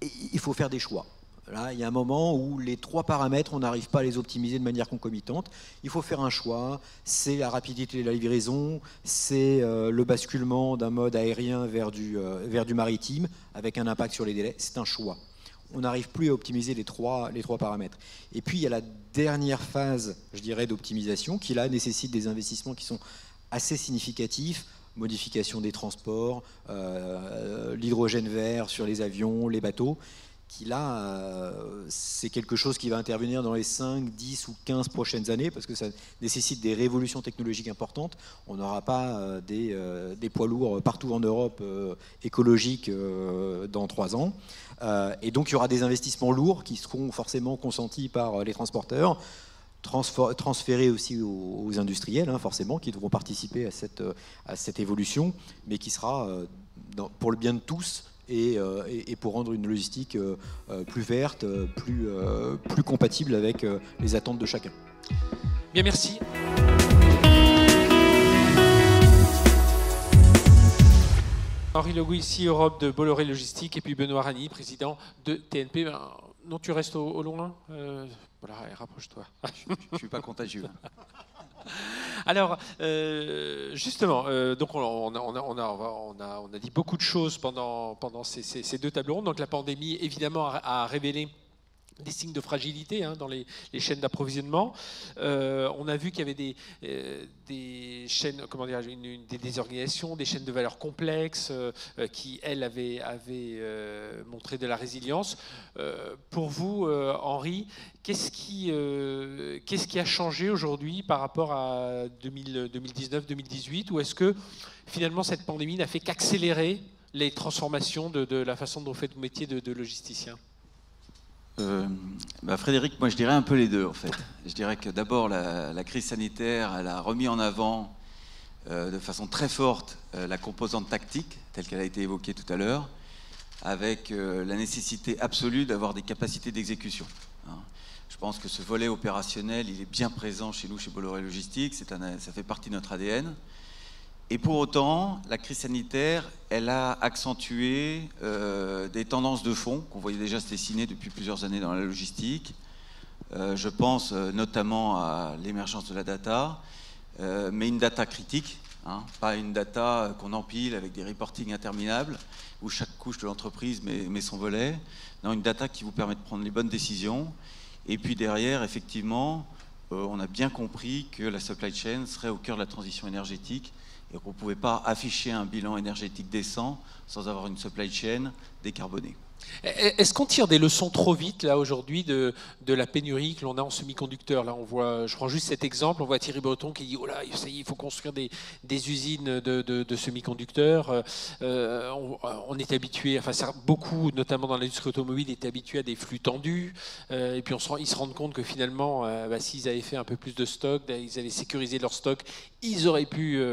et il faut faire des choix. Là, il y a un moment où les 3 paramètres, on n'arrive pas à les optimiser de manière concomitante. Il faut faire un choix, c'est la rapidité de la livraison, c'est le basculement d'un mode aérien vers du maritime, avec un impact sur les délais, c'est un choix. On n'arrive plus à optimiser les trois paramètres. Et puis, il y a la dernière phase, je dirais, d'optimisation, qui là nécessite des investissements qui sont assez significatifs, modification des transports, l'hydrogène vert sur les avions, les bateaux, qui là, c'est quelque chose qui va intervenir dans les 5, 10 ou 15 prochaines années, parce que ça nécessite des révolutions technologiques importantes. On n'aura pas des poids lourds partout en Europe écologiques dans 3 ans. Et donc il y aura des investissements lourds qui seront forcément consentis par les transporteurs, transférés aussi aux industriels, hein, forcément, qui devront participer à cette évolution, mais qui sera pour le bien de tous et pour rendre une logistique plus verte, plus compatible avec les attentes de chacun. Bien, merci. Henri Legout, ici, Europe de Bolloré Logistique, et puis Benoît Ragny, président de TNP. Non, tu restes au loin. Voilà, rapproche-toi. Je ne suis pas contagieux. Alors, justement, donc on a dit beaucoup de choses pendant ces 2 tables rondes. Donc la pandémie, évidemment, a révélé des signes de fragilité dans les chaînes d'approvisionnement. On a vu qu'il y avait des chaînes, comment dire, des organisations, des chaînes de valeur complexes qui, elles, avaient montré de la résilience. Pour vous, Henri, qu'est-ce qui a changé aujourd'hui par rapport à 2019-2018, ou est-ce que finalement cette pandémie n'a fait qu'accélérer les transformations de la façon dont vous faites le métier de logisticien? Frédéric, moi je dirais un peu les deux en fait. Je dirais que d'abord la crise sanitaire, elle a remis en avant de façon très forte la composante tactique, telle qu'elle a été évoquée tout à l'heure, avec la nécessité absolue d'avoir des capacités d'exécution. Je pense que ce volet opérationnel, il est bien présent chez nous, chez Bolloré Logistique, ça fait partie de notre ADN. Et pour autant, la crise sanitaire, elle a accentué des tendances de fond qu'on voyait déjà se dessiner depuis plusieurs années dans la logistique. Je pense notamment à l'émergence de la data, mais une data critique, pas une data qu'on empile avec des reportings interminables, où chaque couche de l'entreprise met son volet. Non, une data qui vous permet de prendre les bonnes décisions. Et puis derrière, effectivement, on a bien compris que la supply chain serait au cœur de la transition énergétique, et qu'on ne pouvait pas afficher un bilan énergétique décent sans avoir une supply chain décarbonée. Est-ce qu'on tire des leçons trop vite là aujourd'hui de la pénurie que l'on a en semi-conducteurs? Là, on voit, je prends juste cet exemple, on voit Thierry Breton qui dit oh là, ça y est, il faut construire des usines de semi-conducteurs. On est habitué, enfin beaucoup, notamment dans l'industrie automobile, étaient habitués à des flux tendus. Et puis ils se rendent compte que finalement, s'ils avaient fait un peu plus de stock, ils avaient sécurisé leur stock, ils auraient pu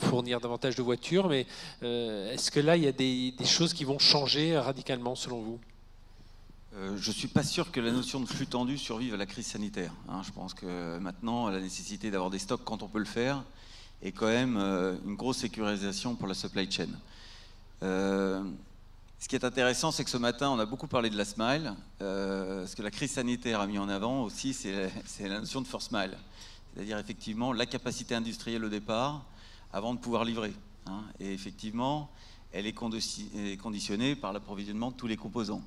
fournir davantage de voitures. Mais est-ce que là, il y a des choses qui vont changer radicalement selon vous? Je ne suis pas sûr que la notion de flux tendu survive à la crise sanitaire. Je pense que maintenant, la nécessité d'avoir des stocks quand on peut le faire est quand même une grosse sécurisation pour la supply chain. Ce qui est intéressant, c'est que ce matin, on a beaucoup parlé de last mile. Ce que la crise sanitaire a mis en avant aussi, c'est la notion de first mile. C'est-à-dire effectivement la capacité industrielle au départ avant de pouvoir livrer. Et effectivement, elle est conditionnée par l'approvisionnement de tous les composants.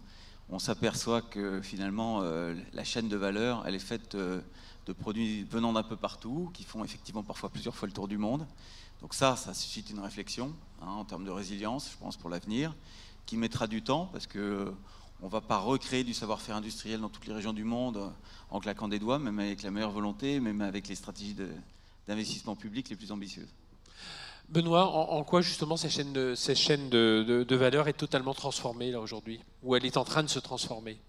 on s'aperçoit que finalement la chaîne de valeur, elle est faite de produits venant d'un peu partout, qui font effectivement parfois plusieurs fois le tour du monde. Donc ça suscite une réflexion en termes de résilience, je pense, pour l'avenir, qui mettra du temps, parce que on ne va pas recréer du savoir-faire industriel dans toutes les régions du monde en claquant des doigts, même avec la meilleure volonté, même avec les stratégies d'investissement public les plus ambitieuses. Benoît, en quoi justement cette chaîne de valeur est totalement transformée là aujourd'hui, ou elle est en train de se transformer?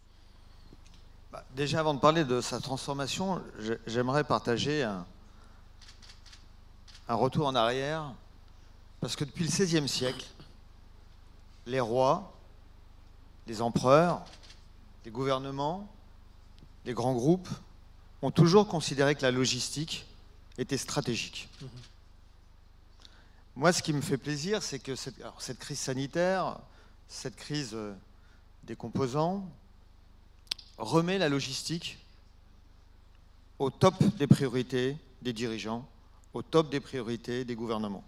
Déjà, avant de parler de sa transformation, j'aimerais partager un retour en arrière, parce que depuis le XVIe siècle, les rois, les empereurs, les gouvernements, les grands groupes ont toujours considéré que la logistique était stratégique. Moi, ce qui me fait plaisir, c'est que cette crise sanitaire, cette crise des composants, remet la logistique au top des priorités des dirigeants, au top des priorités des gouvernements.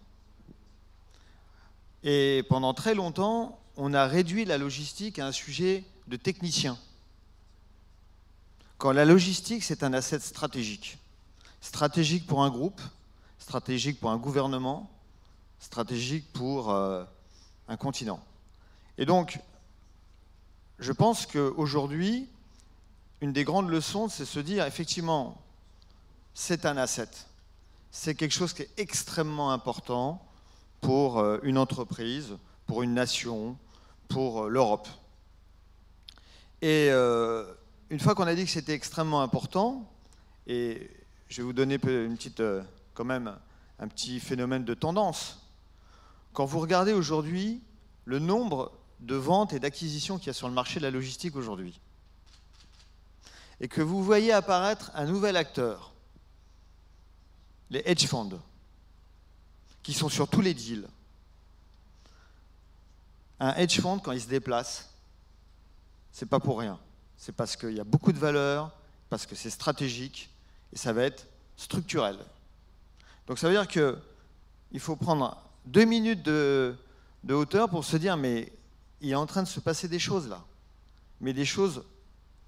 Et pendant très longtemps, on a réduit la logistique à un sujet de technicien. Quand la logistique, c'est un asset stratégique. Stratégique pour un groupe, stratégique pour un gouvernement, stratégique pour un continent. Et donc, je pense qu'aujourd'hui, une des grandes leçons, c'est se dire, effectivement, c'est un asset. C'est quelque chose qui est extrêmement important pour une entreprise, pour une nation, pour l'Europe. Et une fois qu'on a dit que c'était extrêmement important, et je vais vous donner une petite, quand même un petit phénomène de tendance. Quand vous regardez aujourd'hui le nombre de ventes et d'acquisitions qu'il y a sur le marché de la logistique aujourd'hui, et que vous voyez apparaître un nouvel acteur, les hedge funds, qui sont sur tous les deals. Un hedge fund, quand il se déplace, c'est pas pour rien. C'est parce qu'il y a beaucoup de valeur, parce que c'est stratégique, et ça va être structurel. Donc ça veut dire qu'il faut prendre 2 minutes de hauteur pour se dire, mais il est en train de se passer des choses là, mais des choses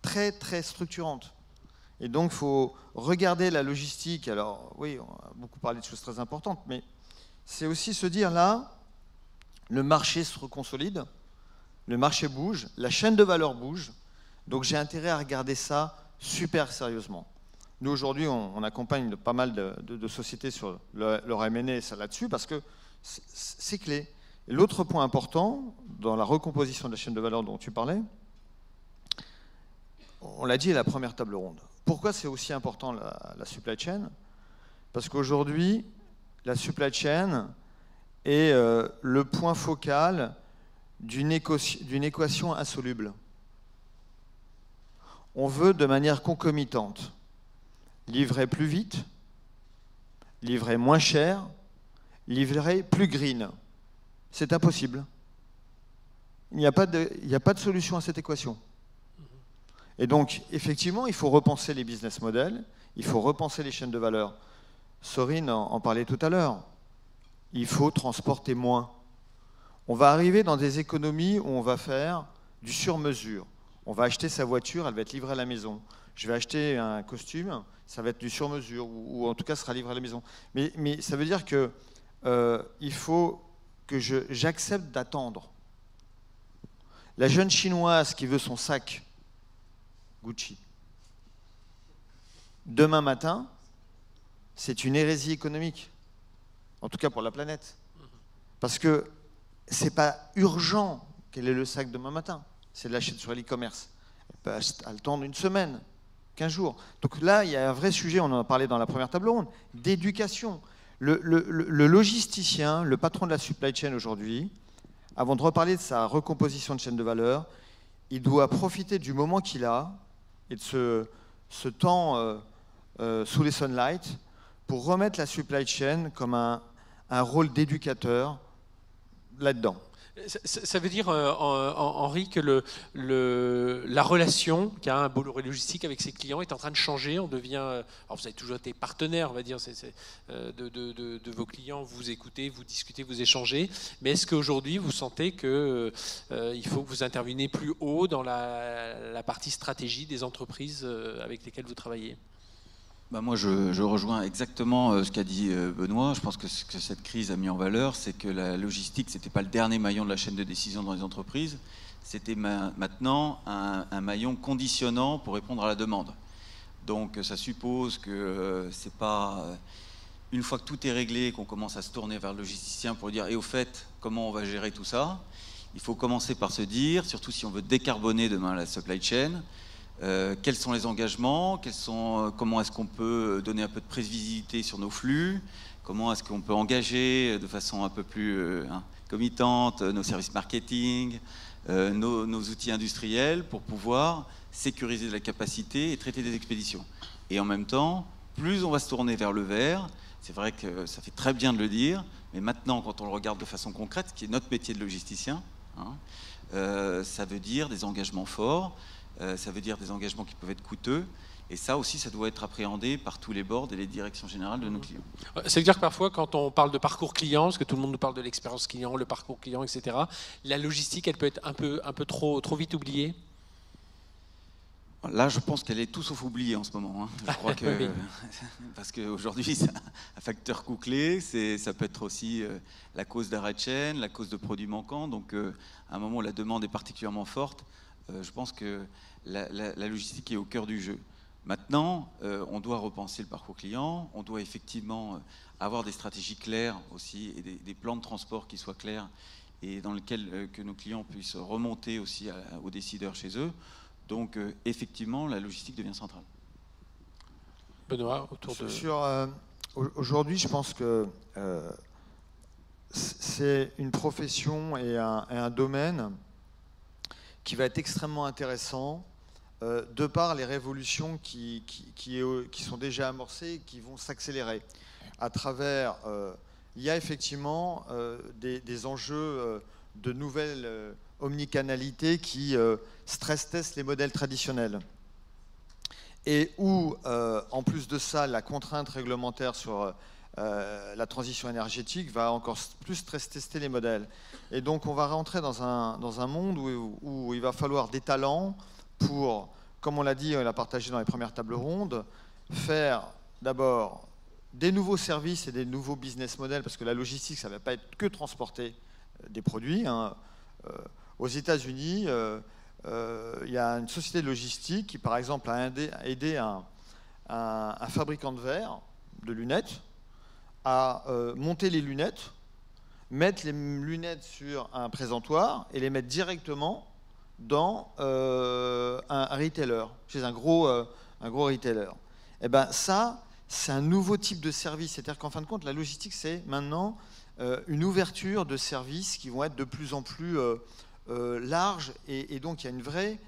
très très structurantes. Et donc il faut regarder la logistique. Alors oui, on a beaucoup parlé de choses très importantes, mais c'est aussi se dire là, le marché se reconsolide, le marché bouge, la chaîne de valeur bouge, donc j'ai intérêt à regarder ça super sérieusement. Nous aujourd'hui, on accompagne pas mal de sociétés sur leur M&A là-dessus parce que c'est clé. Et l'autre point important dans la recomposition de la chaîne de valeur dont tu parlais, on l'a dit à la première table ronde. Pourquoi c'est aussi important la supply chain? Parce qu'aujourd'hui, la supply chain est le point focal d'une équation insoluble. On veut de manière concomitante livrer plus vite, livrer moins cher, livrer plus green. C'est impossible. Il n'y a pas de solution à cette équation. Et donc, effectivement, il faut repenser les business models, il faut repenser les chaînes de valeur. Sorine en parlait tout à l'heure. Il faut transporter moins. On va arriver dans des économies où on va faire du sur-mesure. On va acheter sa voiture, elle va être livrée à la maison. Je vais acheter un costume, ça va être du sur-mesure, ou en tout cas, sera livré à la maison. Mais ça veut dire que il faut que j'accepte d'attendre. La jeune chinoise qui veut son sac Gucci, demain matin, c'est une hérésie économique, en tout cas pour la planète. Parce que ce n'est pas urgent qu'elle ait le sac demain matin, c'est de l'acheter sur l'e-commerce. Elle peut attendre une semaine, 15 jours. Donc là, il y a un vrai sujet, on en a parlé dans la première table ronde, d'éducation. Le logisticien, le patron de la supply chain aujourd'hui, avant de reparler de sa recomposition de chaîne de valeur, il doit profiter du moment qu'il a et de ce temps sous les sunlight pour remettre la supply chain comme un rôle d'éducateur là-dedans. Ça veut dire, Henri, que la relation qu'a un Bolloré Logistique avec ses clients est en train de changer. On devient, alors vous avez toujours été partenaire, on va dire, de vos clients. Vous écoutez, vous discutez, vous échangez. Mais est-ce qu'aujourd'hui, vous sentez que il faut que vous interveniez plus haut dans la partie stratégie des entreprises avec lesquelles vous travaillez ? Moi, je rejoins exactement ce qu'a dit Benoît. Je pense que ce que cette crise a mis en valeur, c'est que la logistique, ce n'était pas le dernier maillon de la chaîne de décision dans les entreprises, c'était maintenant un maillon conditionnant pour répondre à la demande. Donc ça suppose que c'est pas une fois que tout est réglé qu'on commence à se tourner vers le logisticien pour dire « et au fait, comment on va gérer tout ça ?» Il faut commencer par se dire, surtout si on veut décarboner demain la supply chain, quels sont les engagements, comment est-ce qu'on peut donner un peu de prévisibilité sur nos flux, comment est-ce qu'on peut engager de façon un peu plus committante nos services marketing, nos outils industriels pour pouvoir sécuriser la capacité et traiter des expéditions. Et en même temps, plus on va se tourner vers le vert, c'est vrai que ça fait très bien de le dire, mais maintenant quand on le regarde de façon concrète, ce qui est notre métier de logisticien, ça veut dire des engagements forts, ça veut dire des engagements qui peuvent être coûteux, et ça aussi, ça doit être appréhendé par tous les boards et les directions générales de nos clients. Ça veut dire que parfois, quand on parle de parcours client, parce que tout le monde nous parle de l'expérience client, le parcours client, etc., la logistique, elle peut être un peu trop vite oubliée. Là, je pense qu'elle est tout sauf oubliée en ce moment. Je crois que oui. Parce qu'aujourd'hui, c'est un facteur coût-clé. Ça peut être aussi la cause d'arrêt de chaîne, la cause de produits manquants. Donc, à un moment où la demande est particulièrement forte, je pense que la logistique est au cœur du jeu. Maintenant, on doit repenser le parcours client. On doit effectivement avoir des stratégies claires aussi et des plans de transport qui soient clairs et dans lesquels que nos clients puissent remonter aussi aux décideurs chez eux. Donc, effectivement, la logistique devient centrale. Benoît, autour de... Aujourd'hui, je pense que c'est une profession et un domaine qui va être extrêmement intéressant de par les révolutions qui sont déjà amorcées et qui vont s'accélérer. À travers, il y a effectivement des enjeux de nouvelles omnicanalité qui stress-test les modèles traditionnels. Et où, en plus de ça, la contrainte réglementaire sur la transition énergétique va encore plus stress-tester les modèles. Et donc, on va rentrer dans un monde où il va falloir des talents pour, comme on l'a dit, on l'a partagé dans les premières tables rondes, faire d'abord des nouveaux services et des nouveaux business models, parce que la logistique, ça ne va pas être que transporter des produits. Aux États-Unis, il y a une société de logistique qui, par exemple, a aidé un fabricant de verre, de lunettes, à monter les lunettes, mettre les lunettes sur un présentoir et les mettre directement dans un retailer, chez un gros retailer. Et ben ça, c'est un nouveau type de service. C'est-à-dire qu'en fin de compte, la logistique, c'est maintenant une ouverture de services qui vont être de plus en plus larges. Et donc, il y a une vraie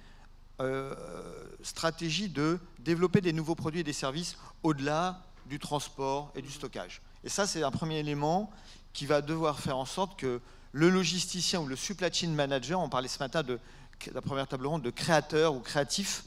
stratégie de développer des nouveaux produits et des services au-delà du transport et du stockage. Et ça, c'est un premier élément qui va devoir faire en sorte que le logisticien ou le supply chain manager, on parlait ce matin de la première table ronde de créateur ou créatif,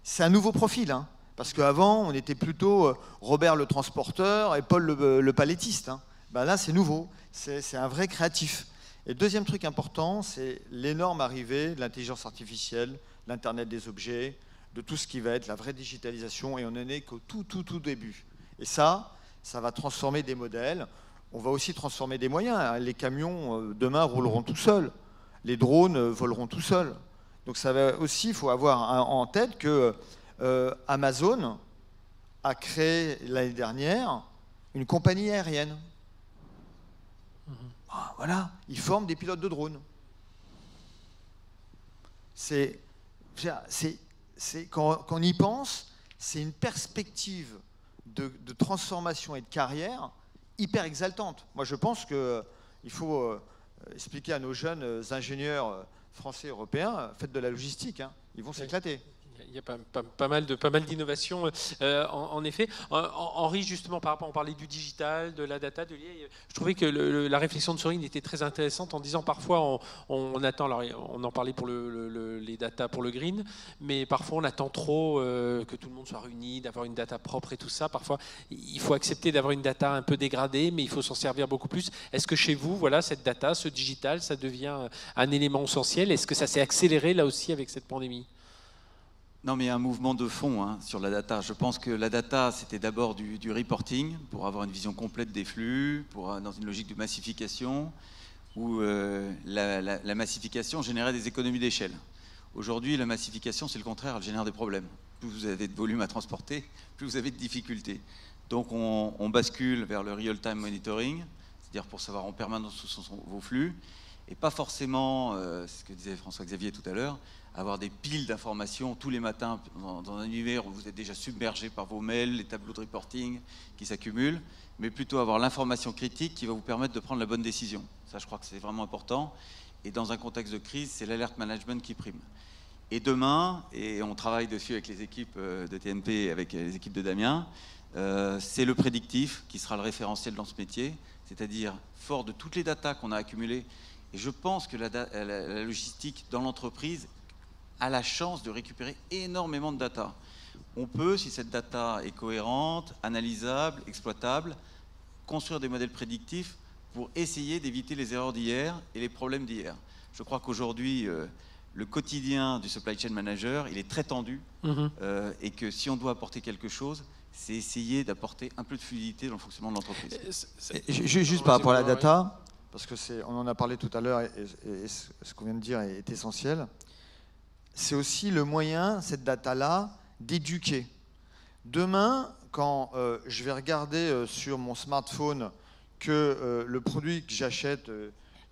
c'est un nouveau profil. Parce qu'avant, on était plutôt Robert le transporteur et Paul le palettiste. Ben là, c'est nouveau. C'est un vrai créatif. Et deuxième truc important, c'est l'énorme arrivée de l'intelligence artificielle, l'Internet des objets, de tout ce qui va être la vraie digitalisation. Et on n'en est qu'au tout début. Et ça va transformer des modèles. On va aussi transformer des moyens. Les camions, demain, rouleront tout seuls. Les drones voleront tout seuls. Donc ça va aussi, il faut avoir en tête que Amazon a créé l'année dernière une compagnie aérienne. Voilà, ils forment des pilotes de drones. Quand on y pense, c'est une perspective de transformation et de carrière hyper exaltante. Moi, je pense qu'il faut expliquer à nos jeunes ingénieurs français et européens, faites de la logistique, ils vont s'éclater. Il y a pas mal d'innovations, en effet. Henri, justement, par rapport, on parlait du digital, de la data, de l'IA. Je trouvais que la réflexion de Sorine était très intéressante en disant parfois on attend, alors on en parlait pour les data pour le green, mais parfois on attend trop que tout le monde soit réuni, d'avoir une data propre et tout ça. Parfois, il faut accepter d'avoir une data un peu dégradée, mais il faut s'en servir beaucoup plus. Est-ce que chez vous, voilà, cette data, ce digital, ça devient un élément essentiel? Est-ce que ça s'est accéléré là aussi avec cette pandémie? Non, mais il y a un mouvement de fond sur la data. Je pense que la data, c'était d'abord du reporting, pour avoir une vision complète des flux, dans une logique de massification, où la massification générait des économies d'échelle. Aujourd'hui, la massification, c'est le contraire, elle génère des problèmes. Plus vous avez de volume à transporter, plus vous avez de difficultés. Donc on bascule vers le real-time monitoring, c'est-à-dire pour savoir en permanence où sont vos flux, et pas forcément, ce que disait François-Xavier tout à l'heure, avoir des piles d'informations tous les matins dans un univers où vous êtes déjà submergé par vos mails, les tableaux de reporting qui s'accumulent, mais plutôt avoir l'information critique qui va vous permettre de prendre la bonne décision. Ça, je crois que c'est vraiment important. Et dans un contexte de crise, c'est l'alert management qui prime. Et demain, et on travaille dessus avec les équipes de TNP, avec les équipes de Damien, c'est le prédictif qui sera le référentiel dans ce métier, c'est-à-dire fort de toutes les datas qu'on a accumulées. Et je pense que la logistique dans l'entreprise a la chance de récupérer énormément de data. On peut, si cette data est cohérente, analysable, exploitable, construire des modèles prédictifs pour essayer d'éviter les erreurs d'hier et les problèmes d'hier. Je crois qu'aujourd'hui, le quotidien du supply chain manager, il est très tendu, et que si on doit apporter quelque chose, c'est essayer d'apporter un peu de fluidité dans le fonctionnement de l'entreprise. Juste par rapport à la data, parce que on en a parlé tout à l'heure, et ce qu'on vient de dire est essentiel. C'est aussi le moyen, cette data-là, d'éduquer. Demain, quand je vais regarder sur mon smartphone que le produit que j'achète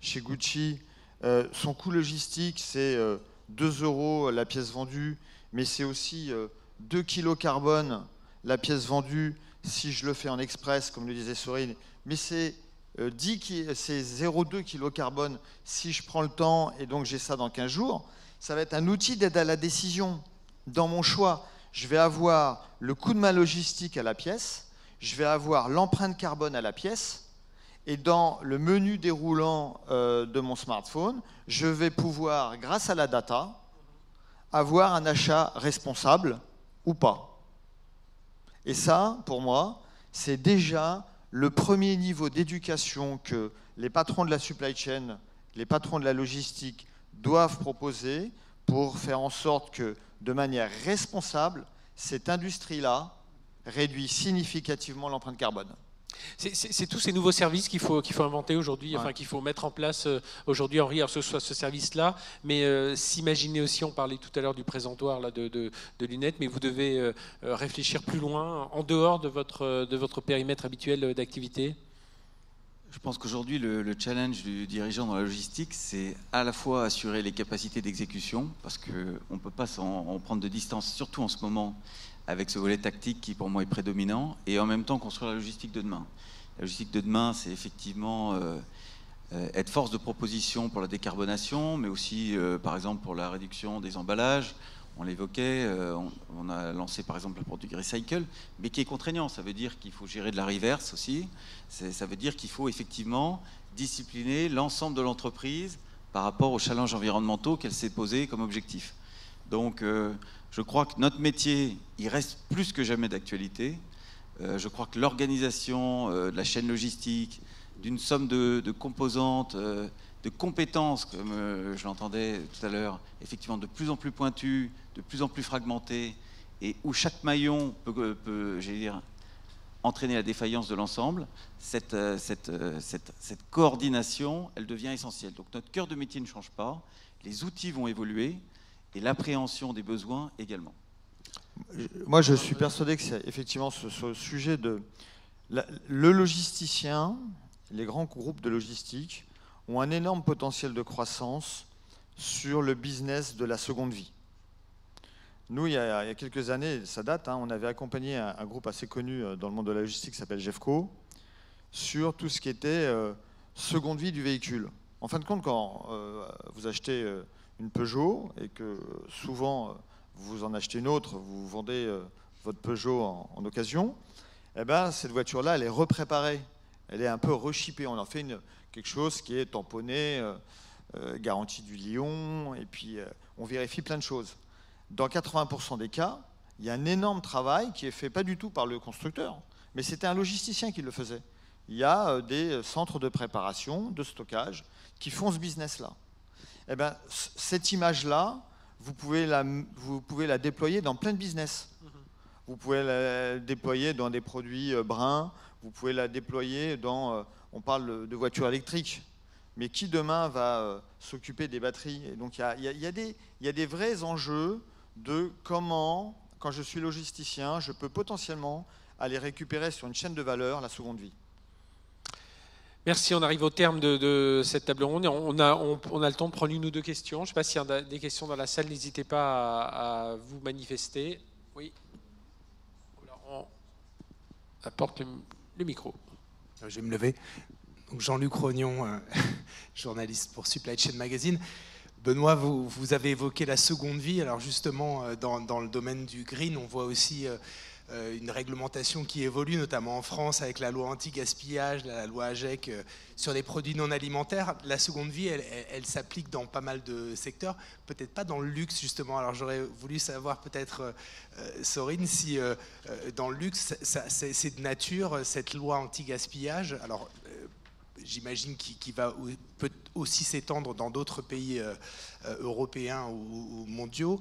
chez Gucci, son coût logistique, c'est 2 € la pièce vendue, mais c'est aussi 2 kg carbone la pièce vendue si je le fais en express, comme le disait Sorine, mais c'est 0,2 kg carbone si je prends le temps et donc j'ai ça dans 15 jours. Ça va être un outil d'aide à la décision. Dans mon choix, je vais avoir le coût de ma logistique à la pièce, je vais avoir l'empreinte carbone à la pièce, et dans le menu déroulant de mon smartphone, je vais pouvoir, grâce à la data, avoir un achat responsable ou pas. Et ça, pour moi, c'est déjà le premier niveau d'éducation que les patrons de la supply chain, les patrons de la logistique doivent proposer pour faire en sorte que, de manière responsable, cette industrie-là réduit significativement l'empreinte carbone. C'est tous ces nouveaux services qu'il faut inventer aujourd'hui, enfin qu'il faut mettre en place aujourd'hui, Henri, alors que ce soit ce service-là, mais s'imaginer aussi, on parlait tout à l'heure du présentoir là, de lunettes, mais vous devez réfléchir plus loin, en dehors de votre périmètre habituel d'activité. Je pense qu'aujourd'hui, le challenge du dirigeant dans la logistique, c'est à la fois assurer les capacités d'exécution, parce qu'on ne peut pas en prendre de distance, surtout en ce moment, avec ce volet tactique qui, pour moi, est prédominant, et en même temps construire la logistique de demain. La logistique de demain, c'est effectivement être force de proposition pour la décarbonation, mais aussi, par exemple, pour la réduction des emballages. On l'évoquait, on a lancé par exemple le produit Recycle, mais qui est contraignant. Ça veut dire qu'il faut gérer de la reverse aussi. Ça veut dire qu'il faut effectivement discipliner l'ensemble de l'entreprise par rapport aux challenges environnementaux qu'elle s'est posé comme objectif. Donc je crois que notre métier, il reste plus que jamais d'actualité. Je crois que l'organisation de la chaîne logistique, d'une somme de composantes, de compétences, comme je l'entendais tout à l'heure, effectivement de plus en plus pointues, de plus en plus fragmentées, et où chaque maillon peut j'allais dire, entraîner la défaillance de l'ensemble, cette coordination, elle devient essentielle. Donc notre cœur de métier ne change pas, les outils vont évoluer, et l'appréhension des besoins également. Moi, je suis persuadé que c'est effectivement ce sujet de... Le logisticien, les grands groupes de logistique, ont un énorme potentiel de croissance sur le business de la seconde vie. Nous, il y a quelques années, ça date, on avait accompagné un groupe assez connu dans le monde de la logistique qui s'appelle Jeffco sur tout ce qui était seconde vie du véhicule. En fin de compte, quand vous achetez une Peugeot et que souvent vous en achetez une autre, vous vendez votre Peugeot en occasion, eh ben, cette voiture-là, elle est repréparée, elle est un peu rechippée. On en fait quelque chose qui est tamponné, garantie du Lyon, et puis on vérifie plein de choses. Dans 80% des cas, il y a un énorme travail qui est fait pas du tout par le constructeur, mais c'était un logisticien qui le faisait. Il y a des centres de préparation, de stockage, qui font ce business-là. Eh ben, cette image-là, vous pouvez la déployer dans plein de business. Vous pouvez la déployer dans des produits bruns, vous pouvez la déployer dans... on parle de voitures électriques, mais qui demain va s'occuper des batteries? Et donc il y a des vrais enjeux de comment, quand je suis logisticien, je peux potentiellement aller récupérer sur une chaîne de valeur la seconde vie. Merci, on arrive au terme de cette table ronde. On a le temps de prendre une ou deux questions. Je ne sais pas s'il y a des questions dans la salle, n'hésitez pas à vous manifester. Oui. On apporte le micro. Je vais me lever. Donc Jean-Luc Rognon, journaliste pour Supply Chain Magazine. Benoît, vous avez évoqué la seconde vie. Alors justement, dans le domaine du green, on voit aussi une réglementation qui évolue, notamment en France, avec la loi anti-gaspillage, la loi AGEC, sur les produits non alimentaires. La seconde vie, elle s'applique dans pas mal de secteurs, peut-être pas dans le luxe, justement. Alors j'aurais voulu savoir peut-être, Sorine, si dans le luxe, c'est de nature, cette loi anti-gaspillage. Alors, j'imagine qu'il peut aussi s'étendre dans d'autres pays européens ou mondiaux.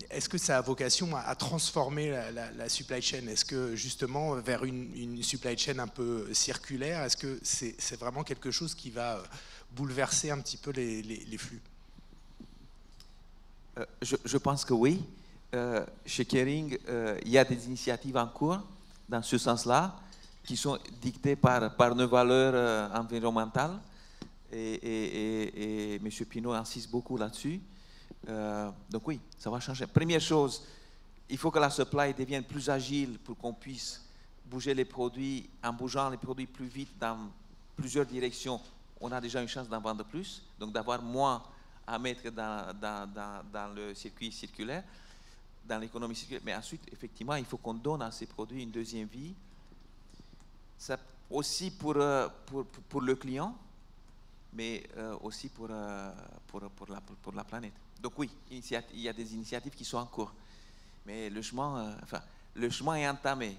Est-ce que ça a vocation à transformer la supply chain? Est-ce que justement vers une supply chain un peu circulaire, est-ce que c'est vraiment quelque chose qui va bouleverser un petit peu les flux? Je pense que oui. Chez Kering, il y a des initiatives en cours dans ce sens-là, qui sont dictées par nos valeurs environnementales. Et M. Pinault insiste beaucoup là-dessus. Donc oui, ça va changer. Première chose, il faut que la supply devienne plus agile pour qu'on puisse bouger les produits. En bougeant les produits plus vite dans plusieurs directions, on a déjà une chance d'en vendre plus, donc d'avoir moins à mettre dans le circuit circulaire, dans l'économie circulaire. Mais ensuite, effectivement, il faut qu'on donne à ces produits une deuxième vie. Ça, aussi pour le client, mais aussi pour la planète. Donc oui, il y a des initiatives qui sont en cours. Mais le chemin est entamé.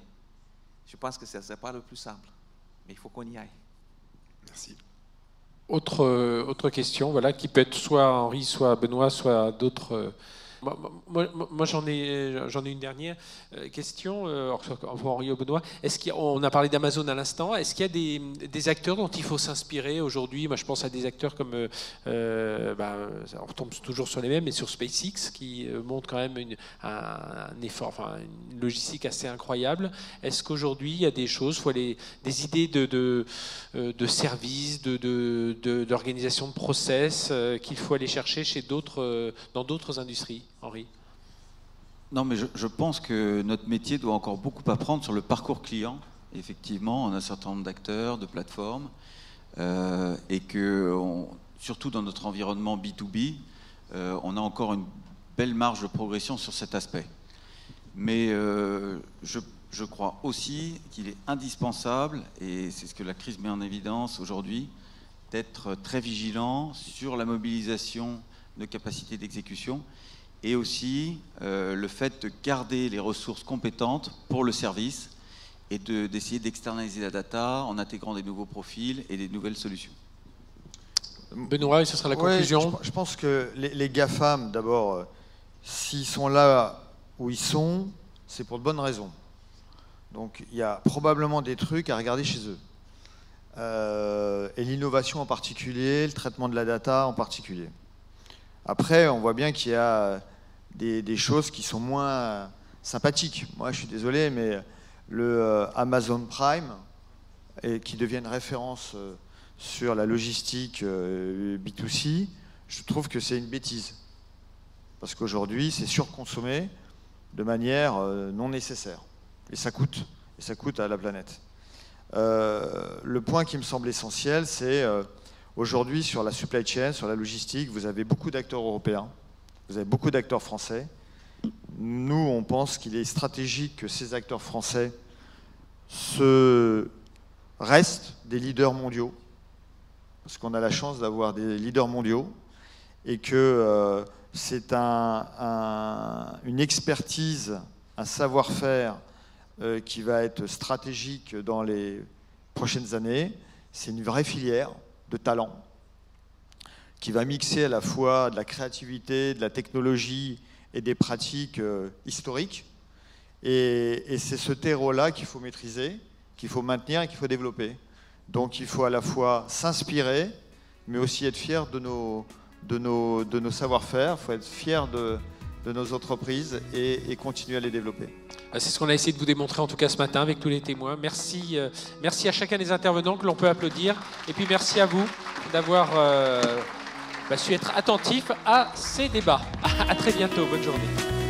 Je pense que ce n'est pas le plus simple. Mais il faut qu'on y aille. Merci. Autre question, voilà, qui peut être soit Henri, soit Benoît, soit d'autres... Moi j'en ai une dernière question, Henri ou Benoît. On a parlé d'Amazon à l'instant. Est-ce qu'il y a des acteurs dont il faut s'inspirer aujourd'hui? Moi je pense à des acteurs comme, on retombe toujours sur les mêmes, mais sur SpaceX, qui montre quand même un effort, enfin une logistique assez incroyable. Est-ce qu'aujourd'hui il y a des choses, des idées de services, d'organisation de process qu'il faut aller chercher dans d'autres industries? Henri? Non, mais je pense que notre métier doit encore beaucoup apprendre sur le parcours client. Effectivement, on a un certain nombre d'acteurs, de plateformes, et que, surtout dans notre environnement B2B, on a encore une belle marge de progression sur cet aspect. Mais je crois aussi qu'il est indispensable, et c'est ce que la crise met en évidence aujourd'hui, d'être très vigilant sur la mobilisation de capacités d'exécution, et aussi le fait de garder les ressources compétentes pour le service et d'essayer d'externaliser la data en intégrant des nouveaux profils et des nouvelles solutions. Benoît, ce sera la conclusion. Je pense que les GAFAM, d'abord, s'ils sont là où ils sont, c'est pour de bonnes raisons. Donc il y a probablement des trucs à regarder chez eux. Et l'innovation en particulier, le traitement de la data en particulier. Après, on voit bien qu'il y a des choses qui sont moins sympathiques. Moi, je suis désolé, mais le Amazon Prime, qui devient une référence sur la logistique B2C, je trouve que c'est une bêtise. Parce qu'aujourd'hui, c'est surconsommé de manière non nécessaire. Et ça coûte à la planète. Le point qui me semble essentiel, c'est aujourd'hui sur la supply chain, sur la logistique, vous avez beaucoup d'acteurs européens, vous avez beaucoup d'acteurs français Nous, on pense qu'il est stratégique que ces acteurs français restent des leaders mondiaux, parce qu'on a la chance d'avoir des leaders mondiaux, et que c'est une expertise, un savoir-faire qui va être stratégique dans les prochaines années. C'est une vraie filière de talent qui va mixer à la fois de la créativité, de la technologie et des pratiques historiques. Et c'est ce terreau-là qu'il faut maîtriser, qu'il faut maintenir et qu'il faut développer. Donc il faut à la fois s'inspirer, mais aussi être fier de nos savoir-faire, il faut être fier de nos entreprises et continuer à les développer. C'est ce qu'on a essayé de vous démontrer en tout cas ce matin avec tous les témoins. Merci, merci à chacun des intervenants que l'on peut applaudir. Et puis merci à vous d'avoir su être attentif à ces débats. À très bientôt, bonne journée.